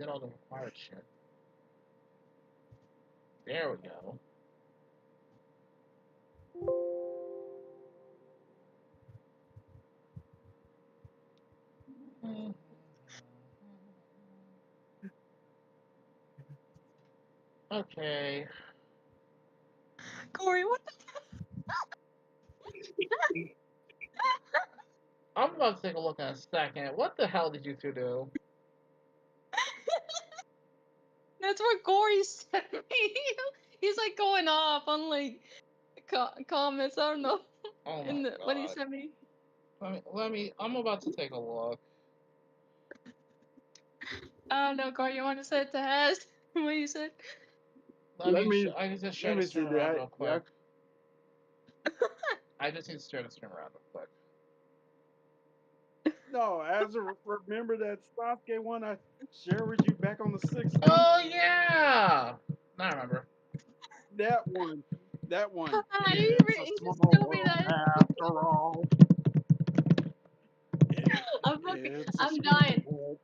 did all the required shit. There we go. Okay. Corey, what the I'm about to take a look in a second. What the hell did you two do? That's what Corey sent me. He's like going off on like comments. I don't know. Oh my In the what he god. sent me. I'm about to take a look. I don't know, Corey. You want to say it to Haz? What you said? I can just share let the me see stream around that. real Yeah, quick. I just need to share the stream around real quick. no, as a remember that Sasuke one I shared with you back on the 16th. Oh yeah! Now I remember. That one. That one. He It's a just small told me world that. after all. I'm fucking. It's a I'm small dying. world.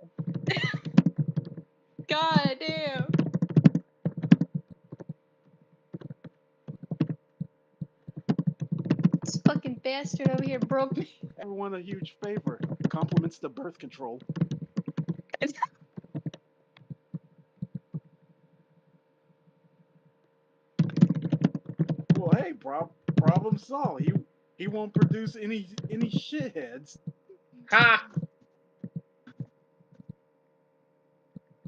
God damn. This fucking bastard over here broke me. Everyone a huge favor. Compliments to birth control. Well, hey, problem solved. He won't produce any shitheads. Ha!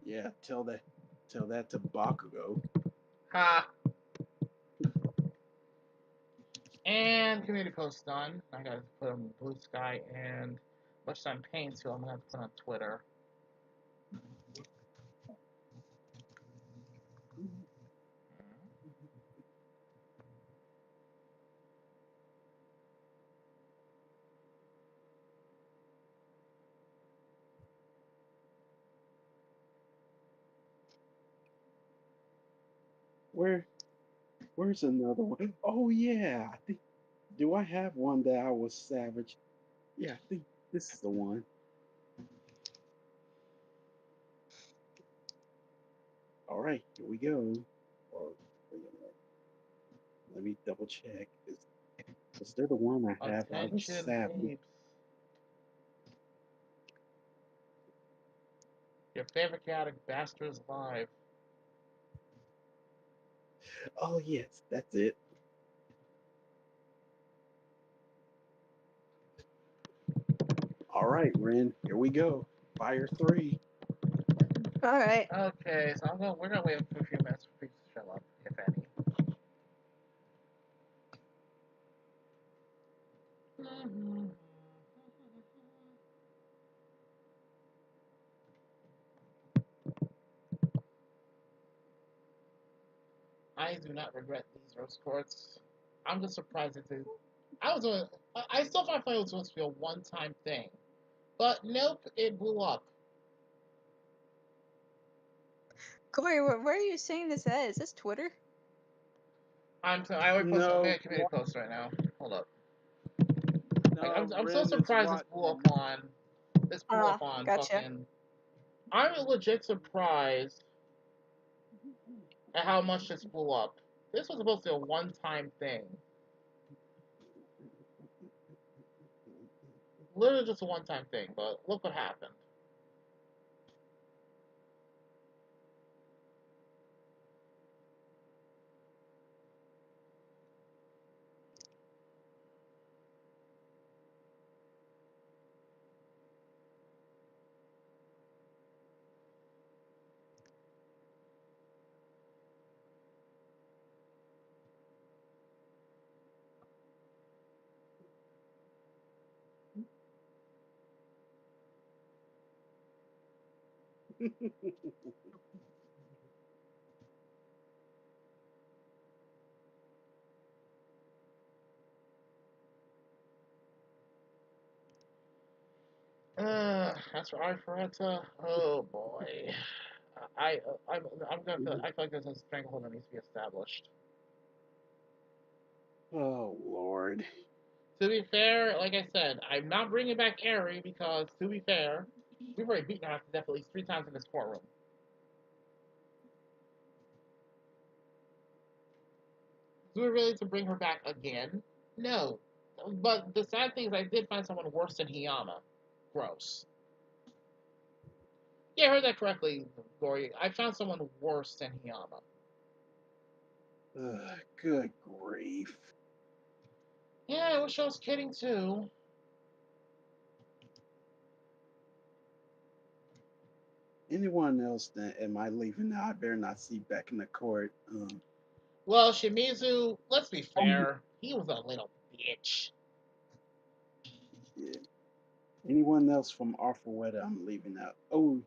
Yeah, tell that to Bakugo. Ha! And community post done. I gotta put on Blue Sky and much time pain, so I'm gonna have to put on Twitter. Where's another one? Oh yeah, I think. Do I have one that I was savage? Yeah, I think this is the one. All right, here we go. Or, wait a minute. Let me double check. Is there the one I have? I was Attention, savage. peeps. Your favorite chaotic bastard is live. Oh yes, that's it. All right, Ren, here we go. Fire 3. All right. Okay, so we're gonna wait for a few minutes for peeps to show up, if any. I do not regret these roast courts. I'm just surprised that they. I was doing. I still thought it was supposed to be a one-time thing, but nope, it blew up. Corey, where are you saying this at? Is this Twitter? I already posted. I'm No, making a community post right now. Hold up. Like, no, I'm so Ren is surprised what? this blew up on Gotcha. fucking. I'm legit surprised at how much this blew up. This was supposed to be a one-time thing. Literally just a one-time thing, but look what happened. That's for Arifureta. Oh boy. I, I'm gonna feel. I feel like there's a stranglehold that needs to be established. Oh Lord. To be fair, like I said, I'm not bringing back Eri because, to be fair, we've already beaten her to death at least 3 times in this courtroom. Do we really need to bring her back again? No. But the sad thing is I did find someone worse than Hiyama. Gross. Yeah, I heard that correctly, Gory. I found someone worse than Hiyama. Good grief. Yeah, I wish I was kidding too. Anyone else that am I leaving now? I better not see back in the court. Well, Shimizu, let's be fair. He was a little bitch. Yeah. Anyone else from Arthur I'm leaving out. Oh,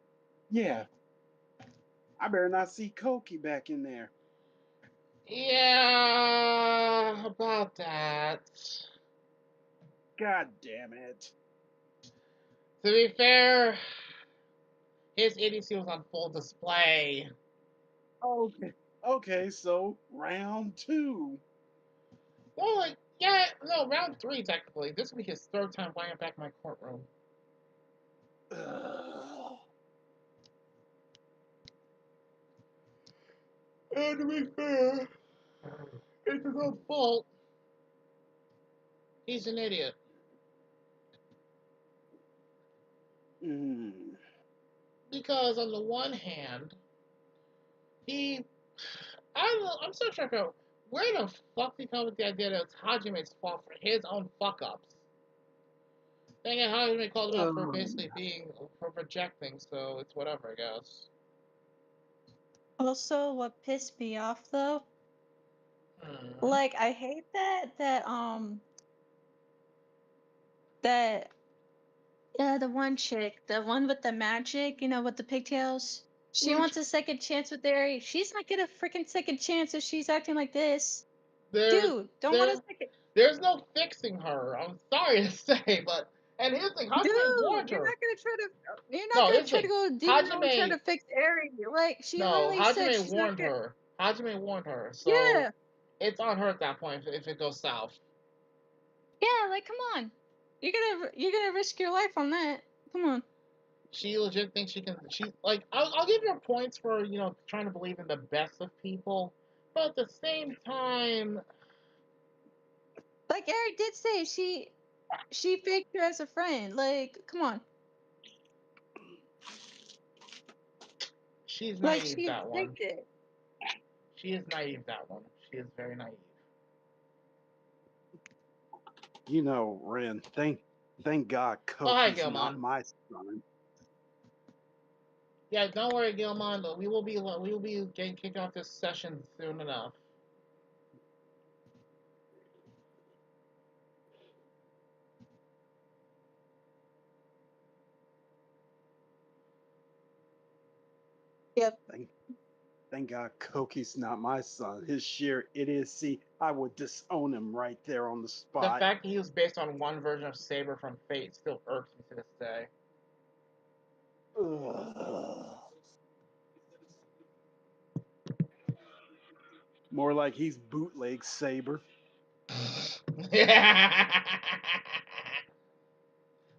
yeah. I better not see Koki back in there. Yeah, about that. God damn it. To be fair, his idiocy was on full display. Okay. Okay, so round 2. Well, like, yeah, no, round 3 technically. This will be his 3rd time flying back my courtroom. Ugh. And to be fair, it's his own fault. He's an idiot. Mm. Because on the one hand, he, I don't know, I'm still trying to figure out where the fuck did he come with the idea that it's Hajime's fault for his own fuck ups. Dang it, Hajime called him out for basically for projecting, so it's whatever, I guess. Also, what pissed me off though, Hmm. like I hate that the one chick, the one with the magic, with the pigtails. She Which wants a second chance with Ari. She's not get a freaking second chance if she's acting like this. there, Dude, don't want a there, second. there's no fixing her. I'm sorry to say, but and here's the thing, Dude, Hajime warned you're her. not gonna try to. You're not No, gonna here's the try to thing, go demon mode trying Hajime. to fix Ari. Like she No, literally said Hajime she's not warned gonna. her. Hajime warned her, so Yeah, it's on her at that point if it goes south. yeah. Like, come on. You're gonna risk your life on that. Come on. She legit thinks she can. She like I'll give her points for trying to believe in the best of people, but at the same time, Like Ari did say, she faked her as a friend. Like, come on. she's Like naive. she That one. faked it. She is naive. That one. She is very naive. Ren, thank God Oh hi, Koki's not Gilmon. my son. Yeah, don't worry, Gilmon. We will be getting kicked off this session soon enough. Yep. Thank God Koki's not my son. His sheer idiocy, I would disown him right there on the The spot. fact that he was based on one version of Saber from Fate still irks me to this day. Ugh. More like he's bootleg Saber.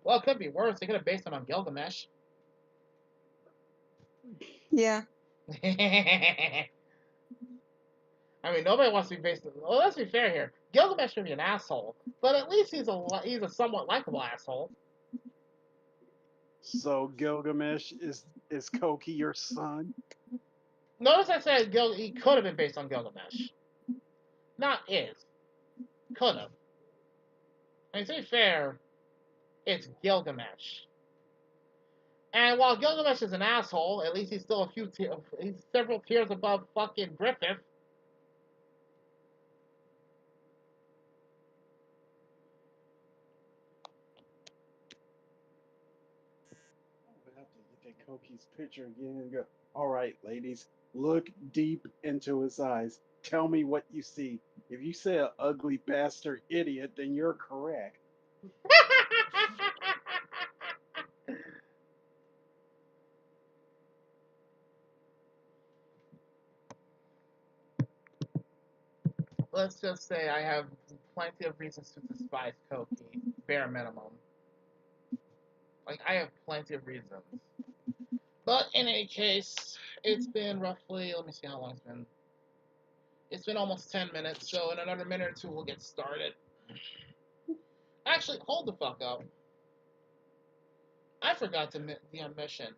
Well, it could be worse. They could have based it on Gilgamesh. Yeah. I mean, nobody wants to be based on. Well, let's be fair here. Gilgamesh should be an asshole, but at least he's a somewhat likable asshole. So Gilgamesh is Koki your son? Notice I said he could have been based on Gilgamesh, not is. Could have. I mean, to be fair, it's Gilgamesh. And while Gilgamesh is an asshole, at least he's still he's several tiers above fucking Griffith. I have to look at Koki's picture again and go, all right, ladies, look deep into his eyes. Tell me what you see. If you say an ugly bastard idiot, then you're correct. Let's just say I have plenty of reasons to despise Koki, bare minimum. Like, I have plenty of reasons. But in any case, it's been roughly, let me see how long it's been. It's been almost 10 minutes, so in another minute or two we'll get started. Actually, hold the fuck up. I forgot the mission.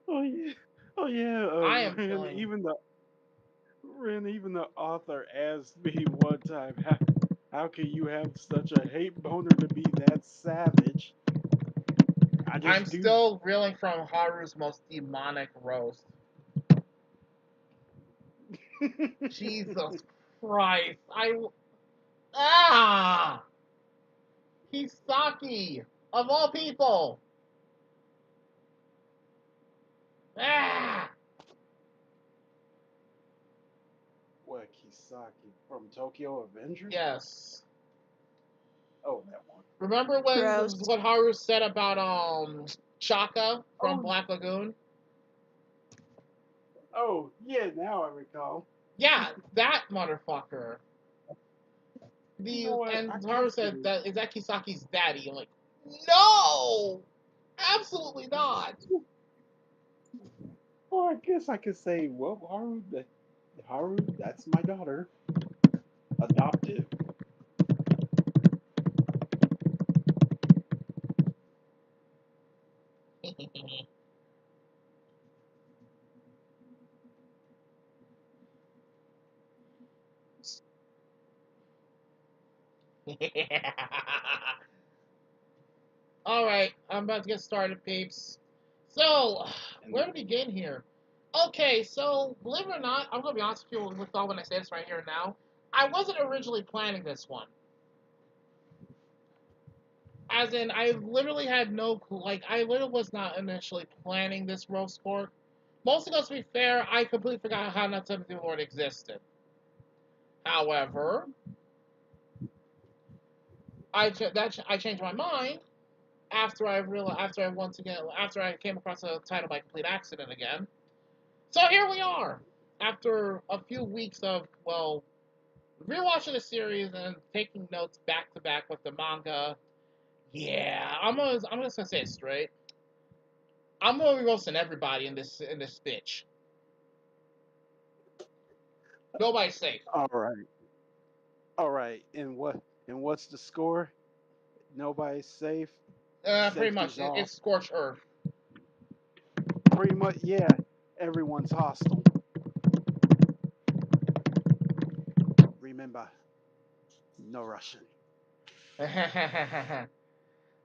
Oh yeah. Oh yeah. I am feeling... Even the author asked me one time, how can you have such a hate boner to be that savage? I I'm just do. still reeling from Haru's most demonic roast. Jesus Christ. Kisaki! Of all people! Ah! What, Kisaki from Tokyo Avengers? Yes. Oh, that one. Remember Gross. what Haru said about Chaka from Oh. Black Lagoon? Oh, yeah, now I recall. Yeah, that motherfucker. You know what? And I Haru guess said is that Kisaki's daddy? I'm like, no! Absolutely not! Well, I guess I could say, well, Haru, that's my daughter. Adopted. Alright, I'm about to get started, peeps. So, where to begin here? Okay, so, believe it or not, I'm going to be honest with you with all when I say this right here now. I wasn't originally planning this one. As in, I literally had no clue. Like, I literally was not initially planning this roast court. Mostly because, to be fair, I completely forgot how Not Something Lord existed. However, I changed my mind after I came across the title by complete accident again. So here we are, after a few weeks of rewatching the series and taking notes back to back with the manga. Yeah, I'm just gonna say it straight. I'm gonna be roasting everybody in this bitch. Nobody's safe. All right. All right. And what's the score? Nobody's safe. Pretty much, Safety's off. it's scorched earth. Pretty much, yeah. Everyone's hostile. Remember, no Russian.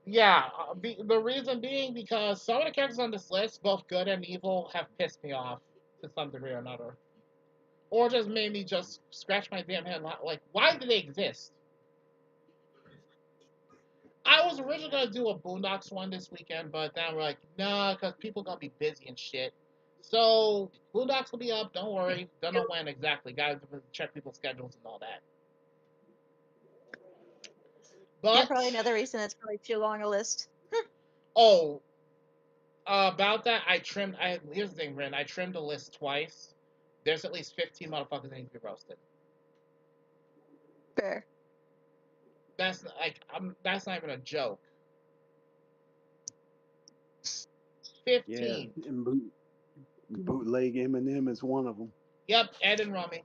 Yeah, the reason being because some of the characters on this list, both good and evil, have pissed me off to some degree or another. Or just made me just scratch my damn head like, why do they exist? I was originally going to do a Boondocks one this weekend, but then we're like, nah, because people going to be busy and shit. So, Boondocks will be up, don't worry. Don't know when exactly. Gotta check people's schedules and all that. But, Yeah, probably another reason it's probably too long a list. oh, about that, here's the thing, Rin. I trimmed the list twice. There's at least 15 motherfuckers that need to be roasted. Fair. That's not even a joke. 15. Yeah, and bootleg Eminem is one of them. Yep, Ed and Rummy.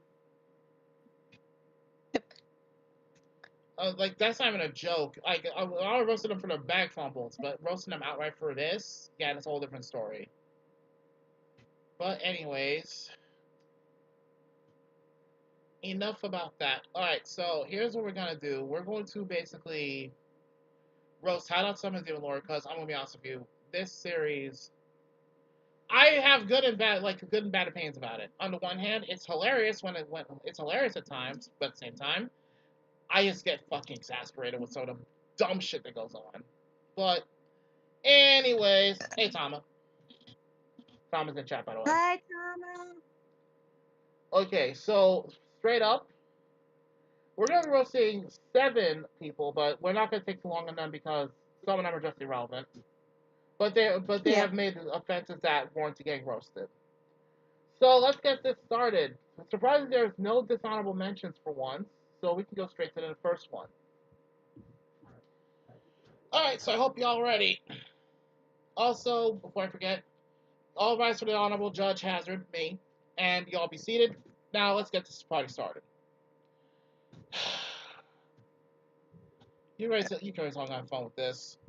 Like, that's not even a joke. Like, I roasted them for their bag fumbles, but roasting them outright for this, yeah, that's a whole different story. But anyways, enough about that. Alright, so here's what we're gonna do. We're going to basically roast How Not Summon Demon Lord, because I'm gonna be honest with you, this series, I have good and bad opinions about it. On the one hand, it's hilarious it's hilarious at times, but at the same time, I just get fucking exasperated with some of the dumb shit that goes on. But, anyways, hey, Tama. Tama's in chat, by the way. Hi, Tama. Okay, so, straight up, we're going to be roasting 7 people, but we're not going to take too long on them because some of them are just irrelevant. But they have made offenses that warrant getting roasted. So, let's get this started. Surprisingly, there's no dishonorable mentions for once, so we can go straight to the first one. Alright, so I hope y'all ready. Also, before I forget, all rise for the Honorable Judge Hazard, me, and y'all be seated. Now let's get this party started. You guys all have fun with this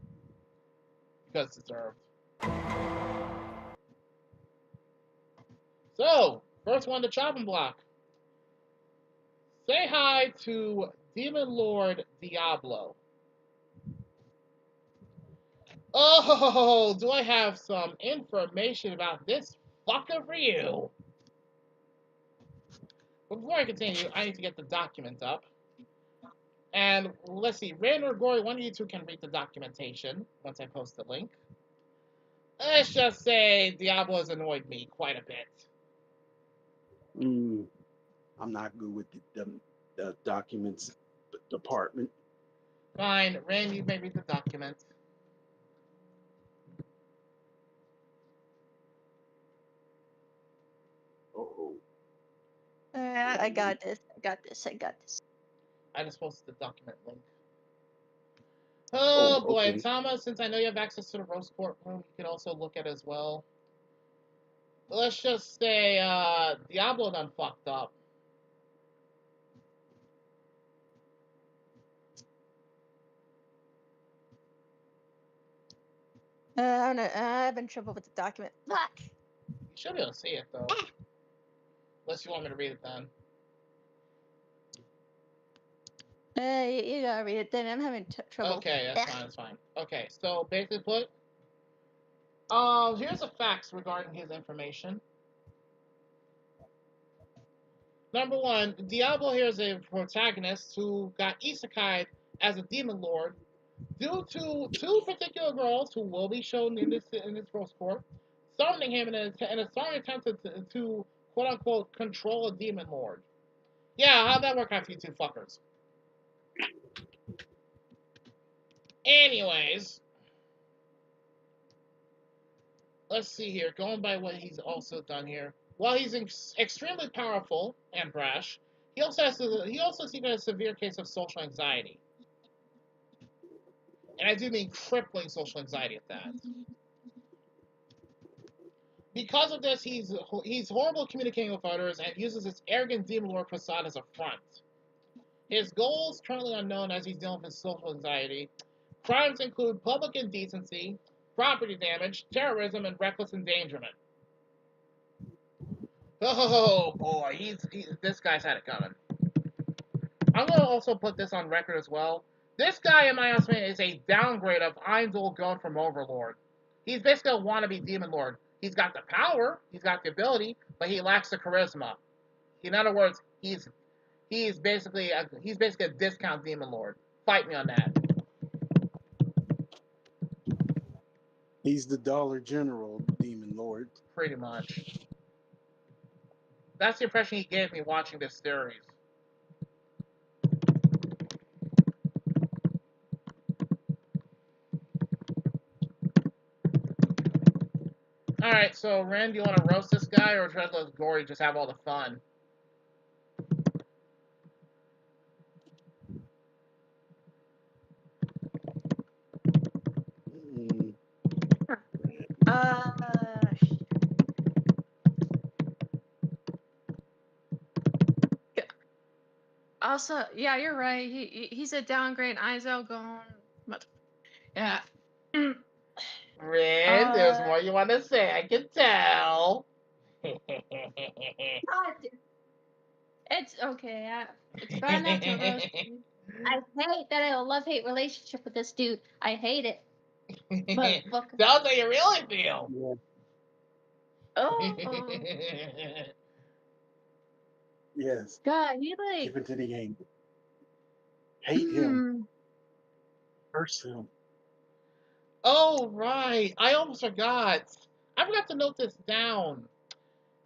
because it's deserved. So, first one, the chopping block. Say hi to Demon Lord Diablo. Oh, do I have some information about this fucker for you? Before I continue, I need to get the document up. And let's see, Rand or Gory, one of you two can read the documentation once I post the link. Let's just say Diablo has annoyed me quite a bit. I'm not good with the documents department. Fine, Rand, you may read the document. Oh. I got this. I got this. I just posted the document link. Oh boy, Okay. Thomas, since I know you have access to the roast courtroom, you can also look at it as well. Let's just say Diablo done fucked up. I don't know. I have been trouble with the document. Fuck. You should be able to see it though. Unless you want me to read it then. You gotta read it then. I'm having trouble. Okay, that's fine. Okay, so basically put, here's the facts regarding his information. Number one, Diablo here is a protagonist who got isekai'd as a demon lord due to two particular girls who will be shown in this roast court, summoning him in a strong attempt to quote unquote control a demon lord. Yeah, how'd that work out for you two fuckers? Anyways, let's see here. Going by what he's also done here. While he's extremely powerful and brash, he also seems to have a severe case of social anxiety. And I do mean crippling social anxiety at that. Because of this, he's horrible at communicating with others and uses his arrogant demon lord facade as a front. His goals currently unknown as he's dealing with his social anxiety. Crimes include public indecency, property damage, terrorism, and reckless endangerment. Oh boy, this guy's had it coming. I'm going to also put this on record as well. This guy, in my estimation, is a downgrade of Eindel going from Overlord. He's basically a wannabe demon lord. He's got the power, he's got the ability, but he lacks the charisma. In other words, he's basically a discount demon lord. Fight me on that. He's the Dollar General demon lord. Pretty much. That's the impression he gave me watching this series. Alright, so Rand, do you want to roast this guy or try to let Gory just have all the fun? Also, yeah, you're right. He's a downgrade. Izel gone. Yeah. Rand, there's more you want to say. I can tell. It's okay. It's bad enough to roast. I hate that I have a love-hate relationship with this dude. I hate it. Motherfucker. Sounds how you really feel. Yeah. Oh. Yes. God, he like. Keep it to the game. Hate him. Curse him. Oh, right. I almost forgot. I forgot to note this down.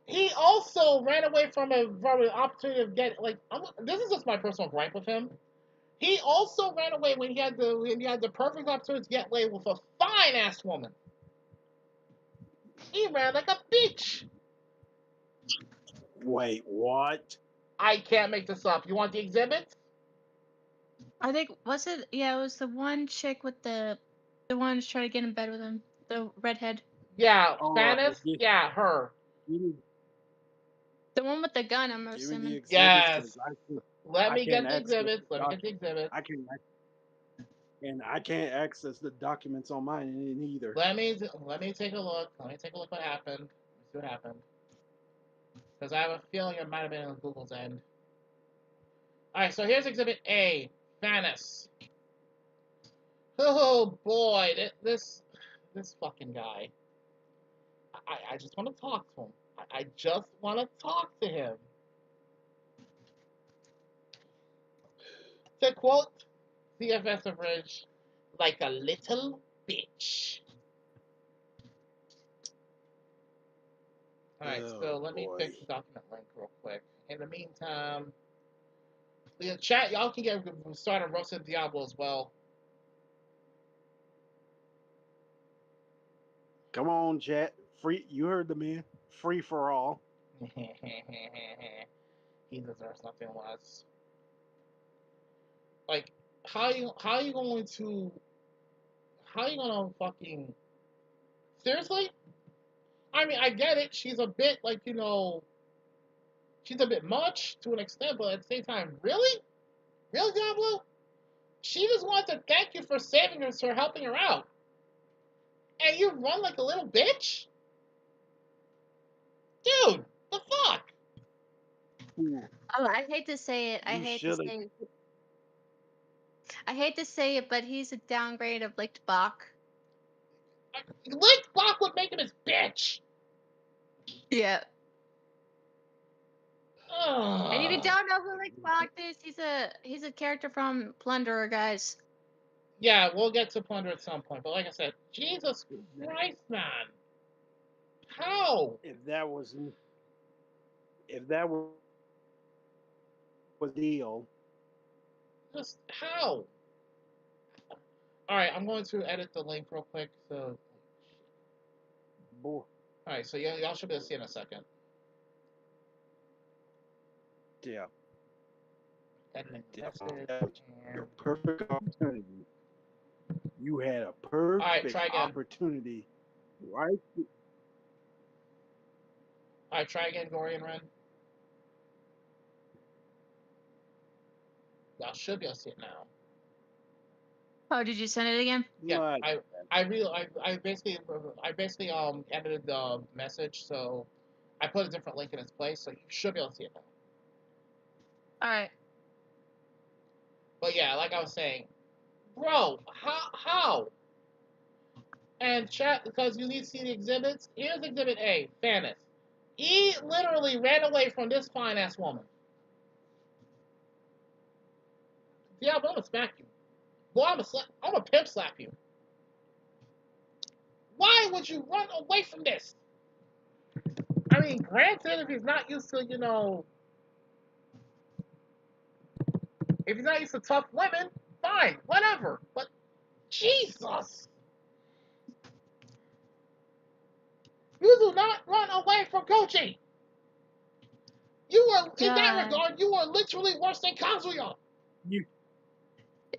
He also ran away from an opportunity of get this is just my personal gripe with him. He also ran away when he had the perfect opportunity to get laid with a fine ass woman. He ran like a bitch. Wait, what? I can't make this up. You want the exhibit? I think was it? Yeah, it was the one chick with the one who's trying to get in bed with him, the redhead. Yeah, Oh, Spanish. Yeah, her. The The one with the gun, I'm Give me the assuming. exhibits Yes. because Let I me can't get the access exhibits. the Let me get the exhibits. I can't access the documents on mine end either. Let me take a look. Let me take a look what happened. Let me see what happened. Because I have a feeling it might have been on Google's end. Alright, so here's Exhibit A. Fairness. Oh boy, this fucking guy. I just want to talk to him. I just want to talk to him. To quote CFS Abridged, like a little bitch. Alright, so let me fix the document link real quick. In the meantime, the chat, y'all can get started on Roasted Diablo as well. Come on, chat. Free. You heard the man. Free for all. He deserves nothing less. Like, how you going to fucking seriously? I mean, I get it. She's a bit like, she's a bit much to an extent, but at the same time, really? Really, Diablo? She just wanted to thank you for saving her, for helping her out. And you run like a little bitch? Dude, the fuck? Oh, I hate to say it. I hate to say it, but he's a downgrade of Licked Bach. Licked Bach would make him his bitch. Yeah. Ugh. And if you don't know who Licked Bach is, he's a character from Plunderer, guys. Yeah, we'll get to Plunder at some point. But like I said, Jesus Christ, man. How? If that was deal. Just how? Alright, I'm going to edit the link real quick. So, Boy. alright, so y'all should be able to see in a second. Yeah. Editing the message. A perfect opportunity. You had a perfect try again. opportunity, right? Alright, try again, Gory and Ren. Y'all should be able to see it now. Oh, did you send it again? Yeah, I basically edited the message, so I put a different link in its place, so you should be able to see it now. Alright. But yeah, like I was saying, bro, how? And chat, because you need to see the exhibits. Here's Exhibit A, fairness. He literally ran away from this fine ass woman. Yeah, I'm gonna smack you. Boy, I'm gonna pimp slap you. Why would you run away from this? I mean, granted, if he's not used to, if he's not used to tough women, fine, whatever. But Jesus, you do not run away from Kochi. You were, in that regard, you were literally worse than Kazuya.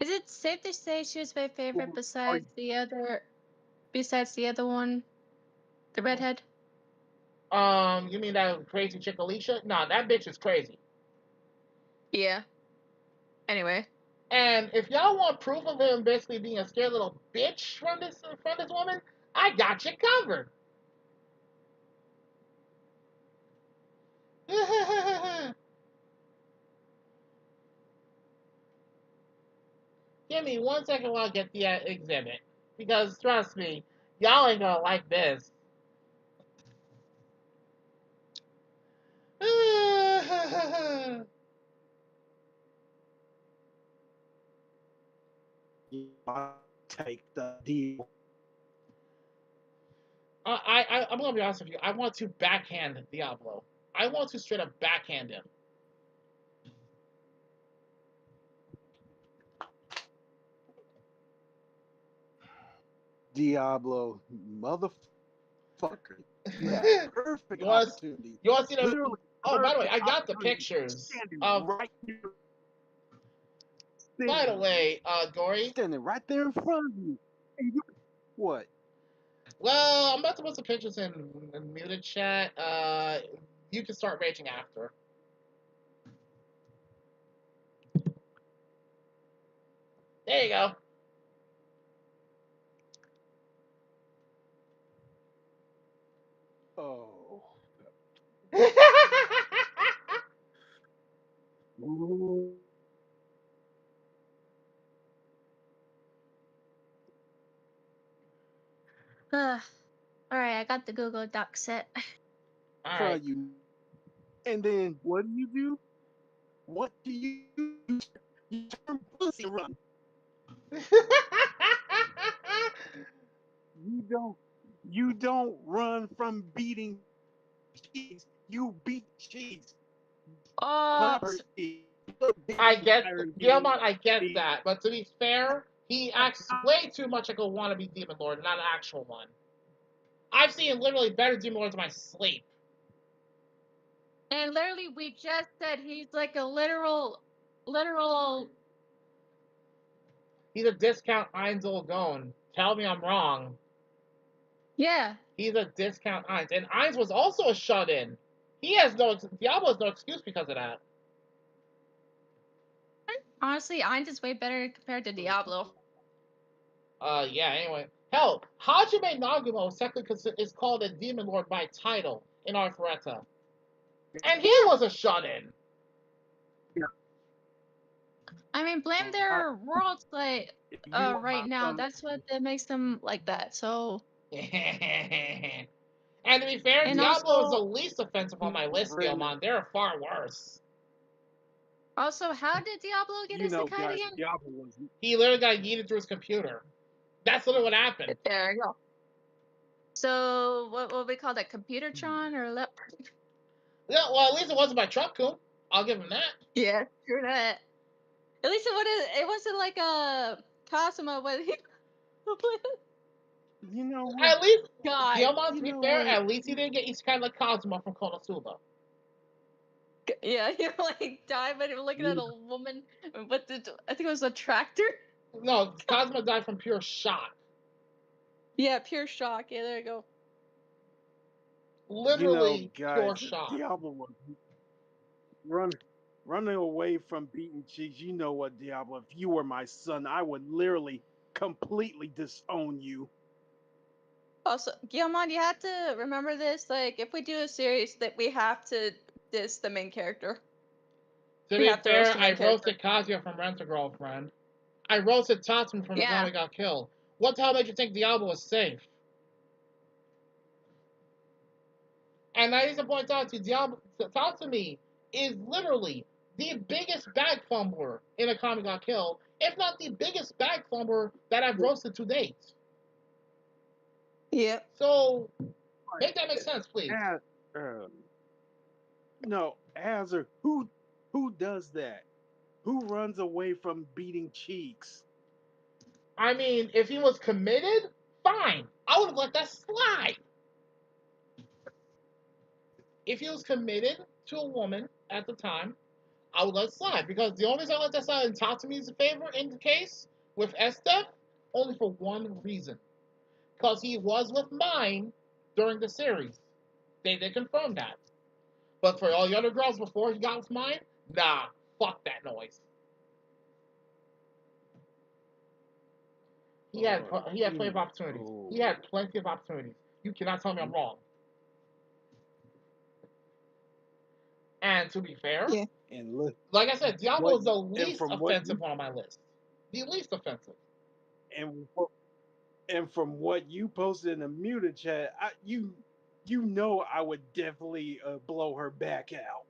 Is it safe to say she was my favorite besides the other one? The redhead? You mean that crazy chick Alicia? Nah, that bitch is crazy. Yeah. Anyway. And if y'all want proof of him basically being a scared little bitch from this woman, I got you covered. Give me 1 second while I get the exhibit. Because trust me, y'all ain't gonna like this. Take the deal. I'm gonna be honest with you. I want to backhand Diablo. I want to straight up backhand him. Diablo, motherfucker. Yeah, perfect opportunity. You want to see the? Literally, oh, by the way, I got the pictures of. Right here. By the way, Gory. Standing right there in front of you. And what? Well, I'm about to put some pictures in muted chat. You can start raging after. There you go. Oh. All right, I got the Google Doc set. All Try right. you. And then what do? What do? You turn pussy and run. You don't. You don't run from beating cheese. You beat cheese. Oh, Pepper cheese. I get, Cheese. Gilmon, I get that, but to be fair, he acts way too much like a wannabe demon lord, not an actual one. I've seen literally better demon lords in my sleep. and literally, we just said he's like a literal. He's a discount Einzel Gon. Tell me I'm wrong. Yeah. He's a discount Ainz. And Ainz was also a shut-in. He has no, Diablo has no excuse because of that. Honestly, Ainz is way better compared to Diablo. Yeah, anyway. Hell, Hajime Nagumo is called a demon lord by title in Arthureta. And he was a shut-in. I mean, blame their worlds like right now. That's what that makes them like that. So. And to be fair, And Diablo is the also, least offensive on my list, Gilmon. There are far worse. how did Diablo get his Sakai guys, again? Diablo was. He literally got yeeted through his computer. That's literally what happened. There you go. So what we call that? Computertron or Yeah, well, at least it wasn't by Truck Coon. I'll give him that. Yeah, true that. At least it wasn't like a Cosmo with You know what? At least, God. Gilmon, to be fair, at least he didn't get Isekai like Cosmo from Konosuba. Yeah, you like died when you were looking at a woman with I think it was a tractor. No, Cosmo died from pure shock. Yeah, pure shock. Yeah, there you go. Literally guys, pure shock. Diablo was running away from beating cheese. You know what, Diablo? If you were my son, I would literally completely disown you. Also, Guillemot, you have to remember this. Like, if we do a series, that we have to diss the main character. To be fair, I roasted Kazuya from Rent a Girlfriend. I roasted Tatsumi from The Guy That Got Killed. What the hell made you think Diablo was safe? And I need to point out to Diablo, Tatsumi is literally the biggest bag fumbler in A Kami Got Killed, if not the biggest bag fumbler that I've roasted to date. Yep. So, make that make sense, please. No, Hazard, who does that? Who runs away from beating cheeks? I mean, if he was committed, fine. I would have let that slide. If he was committed to a woman at the time, I would let it slide. Because the only reason I let that slide in Tatsumi's favor in the case with Estef, only for one reason. Because he was with mine during the series. They confirm that. But for all the other girls before he got with mine, nah, fuck that noise. He had plenty of opportunities. He had plenty of opportunities. You cannot tell me I'm wrong. And to be fair, and look, like I said, Diablo is the least offensive one on my list. The least offensive. And from what you posted in the muted chat, you know I would definitely blow her back out.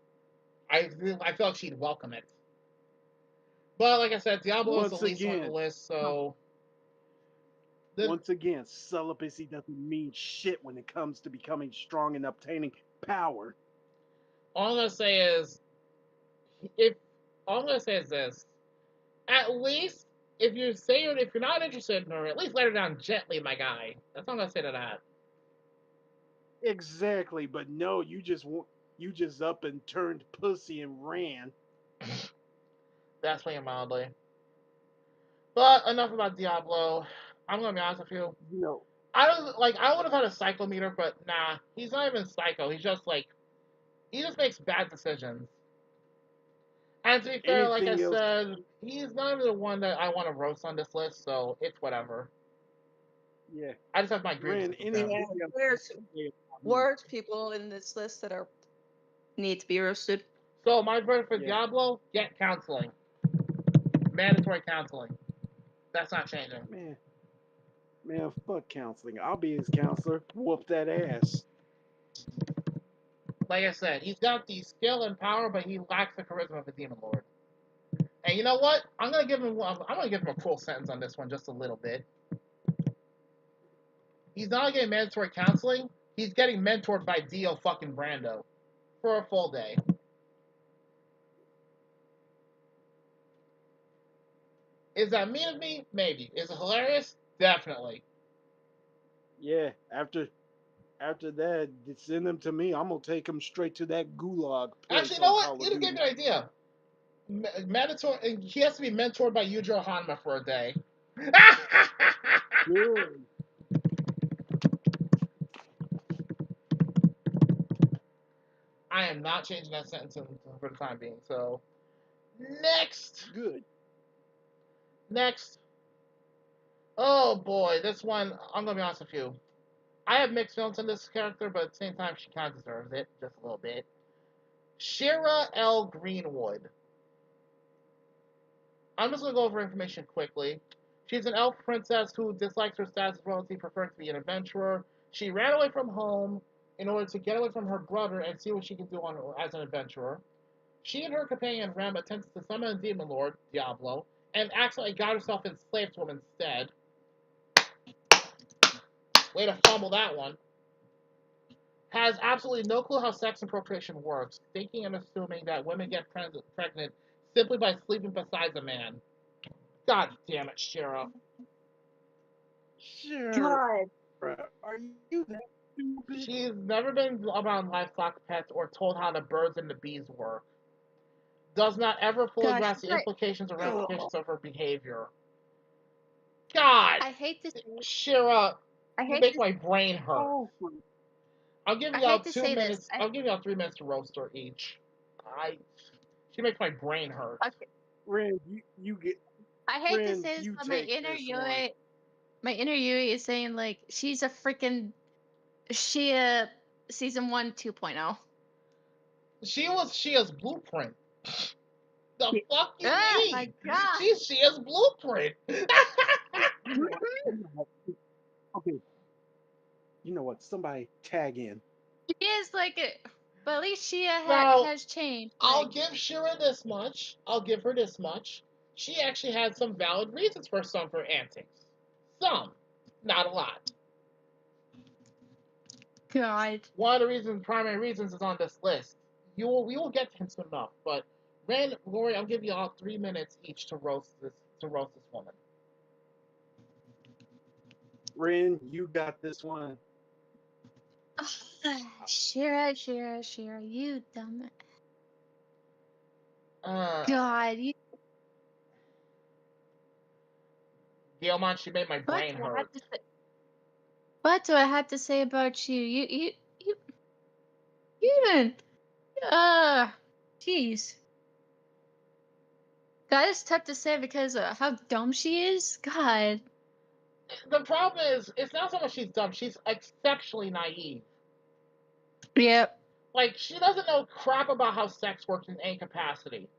I feel like she'd welcome it. But like I said, Diablo is the least on the list, so. Once again, celibacy doesn't mean shit when it comes to becoming strong and obtaining power. All I'm gonna say is, this: at least if you're not interested in her, at least let her down gently, my guy. That's all I'm gonna say to that. Exactly, but no, you just up and turned pussy and ran. That's playing mildly. But enough about Diablo. I'm gonna be honest with you. I would have had a psycho meter, but nah, he's not even psycho. He's just like He just makes bad decisions. And to be fair, like I Anything else? said, he's not even the one that I want to roast on this list, so it's whatever. Yeah. I just have my Ren, grievances with anything him. else? There's worse people in this list that are need to be roasted. So my verdict for Yeah. Diablo: get counseling, mandatory counseling. That's not changing. Man, fuck counseling. I'll be his counselor. Whoop that ass. Like I said, he's got the skill and power, but he lacks the charisma of a demon lord. And you know what? I'm gonna give him a cruel sentence on this one, just a little bit. He's not getting mandatory counseling. He's getting mentored by Dio fucking Brando for a full day. Is that mean of me? Maybe. Is it hilarious? Definitely. Yeah. After that, send them to me. I'm gonna take them straight to that gulag place. Actually, you know on what? Call of You just gave Duty. me an idea. Mandatory. He has to be mentored by Yujiro Hanma for a day. Good. I am not changing that sentence for the time being. So, next. Good. Oh boy, this one, I'm gonna be honest with you. I have mixed feelings on this character, but at the same time, she kind of deserves it, just a little bit. Shira L. Greenwood. I'm just gonna go over information quickly. She's an elf princess who dislikes her status as royalty, preferring to be an adventurer. She ran away from home in order to get away from her brother and see what she can do as an adventurer. She and her companion Rem attempts to summon a demon lord, Diablo, and accidentally got herself enslaved to him instead. Way to fumble that one. Has absolutely no clue how sex and procreation works, thinking and assuming that women get pregnant simply by sleeping beside a man. God damn it, Shira. Sure. Are you that stupid? She's never been around livestock pets or told how the birds and the bees work. Does not ever fully Gosh, grasp the right. implications or ramifications of her behavior. God, I hate to say it. Shira, I you hate make to, my brain hurt. Oh, I'll give I y'all hate to 2 say this. minutes. I'll give y'all 3 minutes to roast her each. She makes my brain hurt. Okay. Ren, you get. I hate to Ren, say this, you but take this one. My inner Yui is saying like she's a freaking season 1 2.0. She was Shia's blueprint. The fuck you Oh mean? my god. She's Shia's blueprint. You know what? Okay. You know what? Somebody tag in. She is like it, but at least Shia Now, has changed. I'll Like, give Shira this much. I'll give her this much. She actually had some valid reasons for some of her antics. Some. Not a lot. God. One of the primary reasons is on this list. We will get to him soon enough, but Ren, Lori, I'll give you all 3 minutes each to roast this woman. Ren, you got this one. Shira, you dumb. Uh, God, you. Guillemon, she made my brain hurt. What do I have to say about you? You didn't. Jeez. God, it's tough to say because of how dumb she is. God. The problem is, it's not so much she's dumb, she's exceptionally naive. Yep. Like, she doesn't know crap about how sex works in any capacity.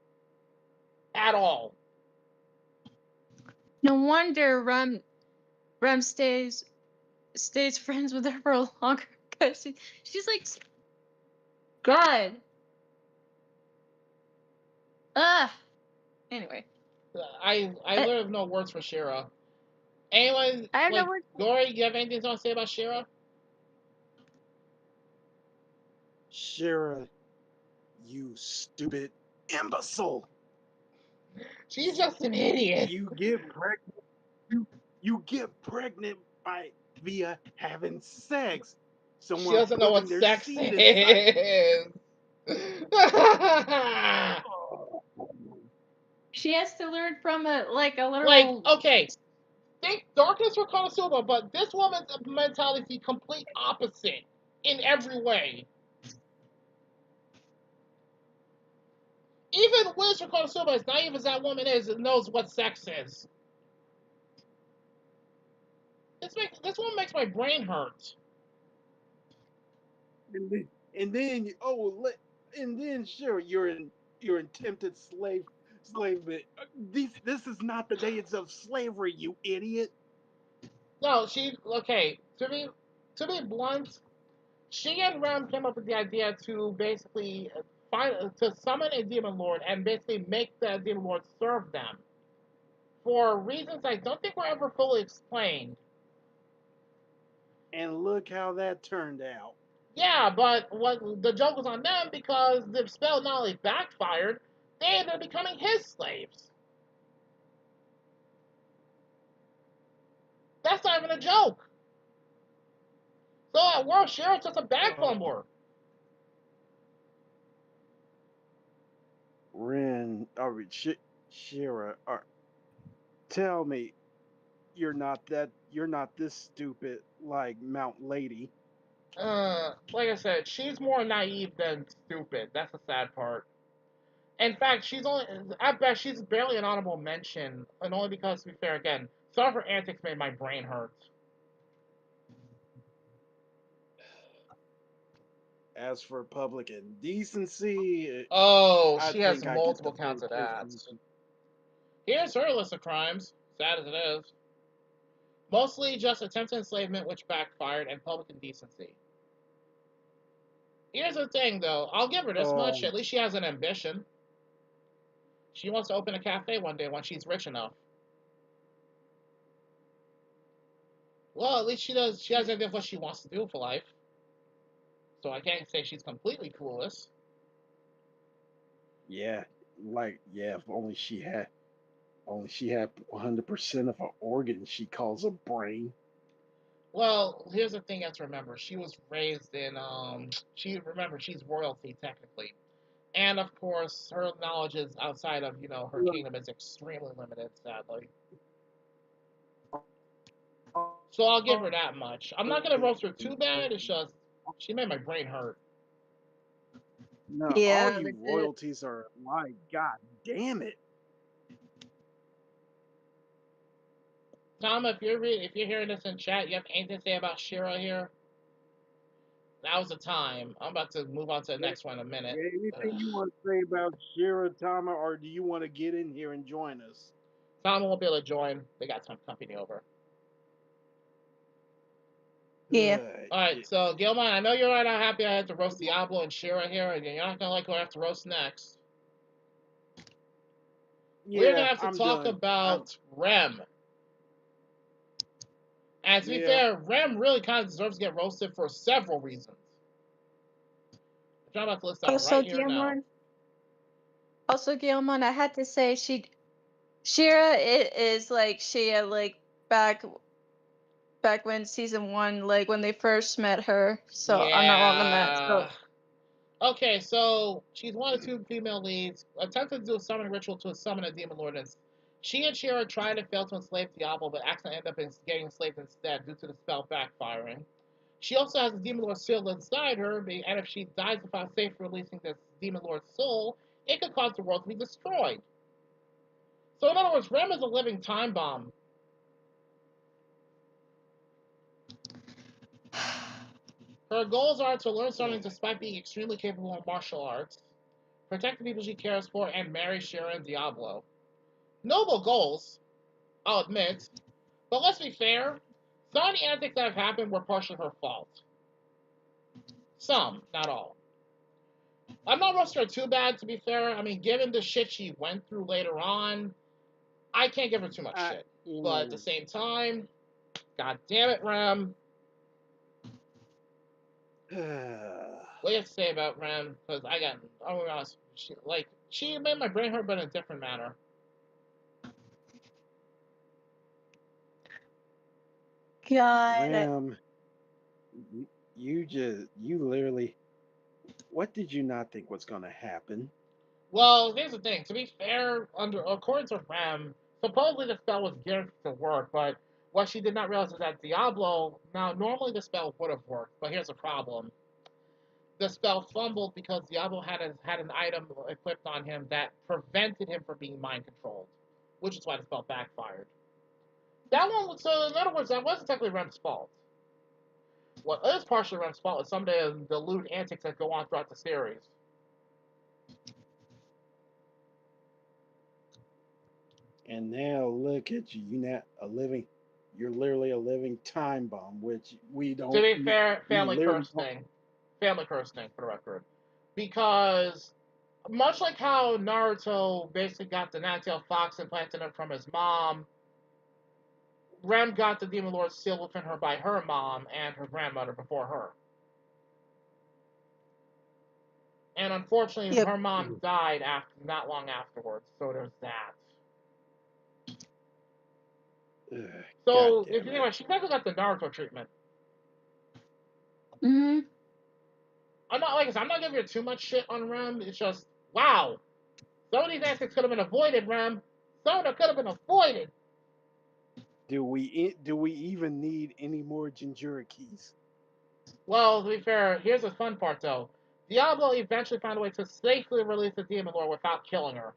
At all. No wonder Rem stays friends with her for longer because she's like, God. Anyway. I literally have no words for Shira. Anyone, I have like, no words. Lori, you have anything to say about Shira? Shira, you stupid imbecile. She's just an idiot. You get pregnant. You get pregnant via having sex. Someone She doesn't know what putting their sex seed inside. is. She has to learn from a literal. Like, okay, think darkness for Konosuba, but this woman's mentality is the complete opposite in every way. Even Wizard Konosuba, as naive as that woman is, knows what sex is. This woman makes my brain hurt. And then and then sure you're in tempted slavement. This is not the days of slavery, you idiot. No, okay. To be blunt, she and Rem came up with the idea to basically to summon a demon lord and basically make the demon lord serve them for reasons I don't think were ever fully explained. And look how that turned out. Yeah, but what the joke was on them because the spell not only backfired, they ended up becoming his slaves. That's not even a joke. So at worst, Sheriff's just a bag fumbler. Ren, or Shira, tell me you're not this stupid like Mount Lady. Like I said, she's more naive than stupid. That's the sad part. In fact, at best, she's barely an honorable mention, and only because, to be fair, again, some of her antics made my brain hurt. As for public indecency, Oh, I she has think I get the multiple counts of first that. reason. Here's her list of crimes, sad as it is. Mostly just attempted enslavement, which backfired, and public indecency. Here's the thing, though. I'll give her this much. At least she has an ambition. She wants to open a cafe one day when she's rich enough. Well, at least she does. She has an idea of what she wants to do for life. So I can't say she's completely clueless. Yeah, if only she had 100% of an organ she calls a brain. Well, here's the thing you have to remember. She was raised in she's royalty technically. And of course her knowledge is outside of, her kingdom is extremely limited, sadly. So I'll give her that much. I'm not gonna roast her too bad, it's just she made my brain hurt. No, all Yeah, you royalties are like, God damn it. Tom, if you're hearing this in chat, you have anything to say about Shira here? That was the time. I'm about to move on to the next one in a minute. Anything you want to say about Shira, Tama, or do you want to get in here and join us? Tom won't be able to join. They got some company over. Yeah. Alright, so Gilman, I know you're not happy I had to roast Diablo and Shira here, and you're not gonna like who I have to roast next. We're gonna have to talk about Rem. And to be fair, Rem really kind of deserves to get roasted for several reasons. Which I'm about to list out right here now. Also, Gilman, I had to say Shira is like Shia like back when season 1, like when they first met her. So Yeah. I'm not wrong on that. So Okay, so she's one of two female leads. Attempted to do a summoning ritual to summon a demon lordess. She and Shira tried and failed to enslave Diablo, but accidentally ended up getting enslaved instead due to the spell backfiring. She also has a demon lord sealed inside her, and if she dies without safe releasing this demon lord's soul, it could cause the world to be destroyed. So in other words, Rem is a living time bomb. Her goals are to learn something despite being extremely capable in martial arts, protect the people she cares for, and marry Shira and Diablo. Noble goals, I'll admit, but let's be fair, some of the antics that have happened were partially her fault. Some, not all. I'm not roasting her too bad, to be fair. I mean, given the shit she went through later on, I can't give her too much shit. But at the same time, god damn it, Rem. What do you have to say about Rem? Because I'm gonna be honest, she made my brain hurt, but in a different manner. God. Ram, you literally, what did you not think was going to happen? Well, here's the thing. To be fair, according to Rem, supposedly the spell was guaranteed to work, but what she did not realize is that Diablo, now normally the spell would have worked, but here's the problem. the spell fumbled because Diablo had an item equipped on him that prevented him from being mind controlled, which is why the spell backfired. That one, so in other words, that wasn't technically Rem's fault. What is partially Rem's fault is some of the lewd antics that go on throughout the series. And now look at you. You're literally a living time bomb, which we don't. To be fair, we family literally curse thing. Family curse thing, for the record. Because, much like how Naruto basically got the nine-tailed fox implanted in from his mom, Rem got the Demon Lord sealed within her by her mom and her grandmother before her. And unfortunately, Yep. her mom died not long afterwards, so there's that. So, if you think about it, she never got the Naruto treatment. Mm-hmm. I'm not giving her too much shit on Rem. It's just, wow. Some of these antics could have been avoided, Rem. Some of them could have been avoided. Do we even need any more Jinchurikis? Well, to be fair, here's the fun part, though. Diablo eventually found a way to safely release the Demon Lord without killing her.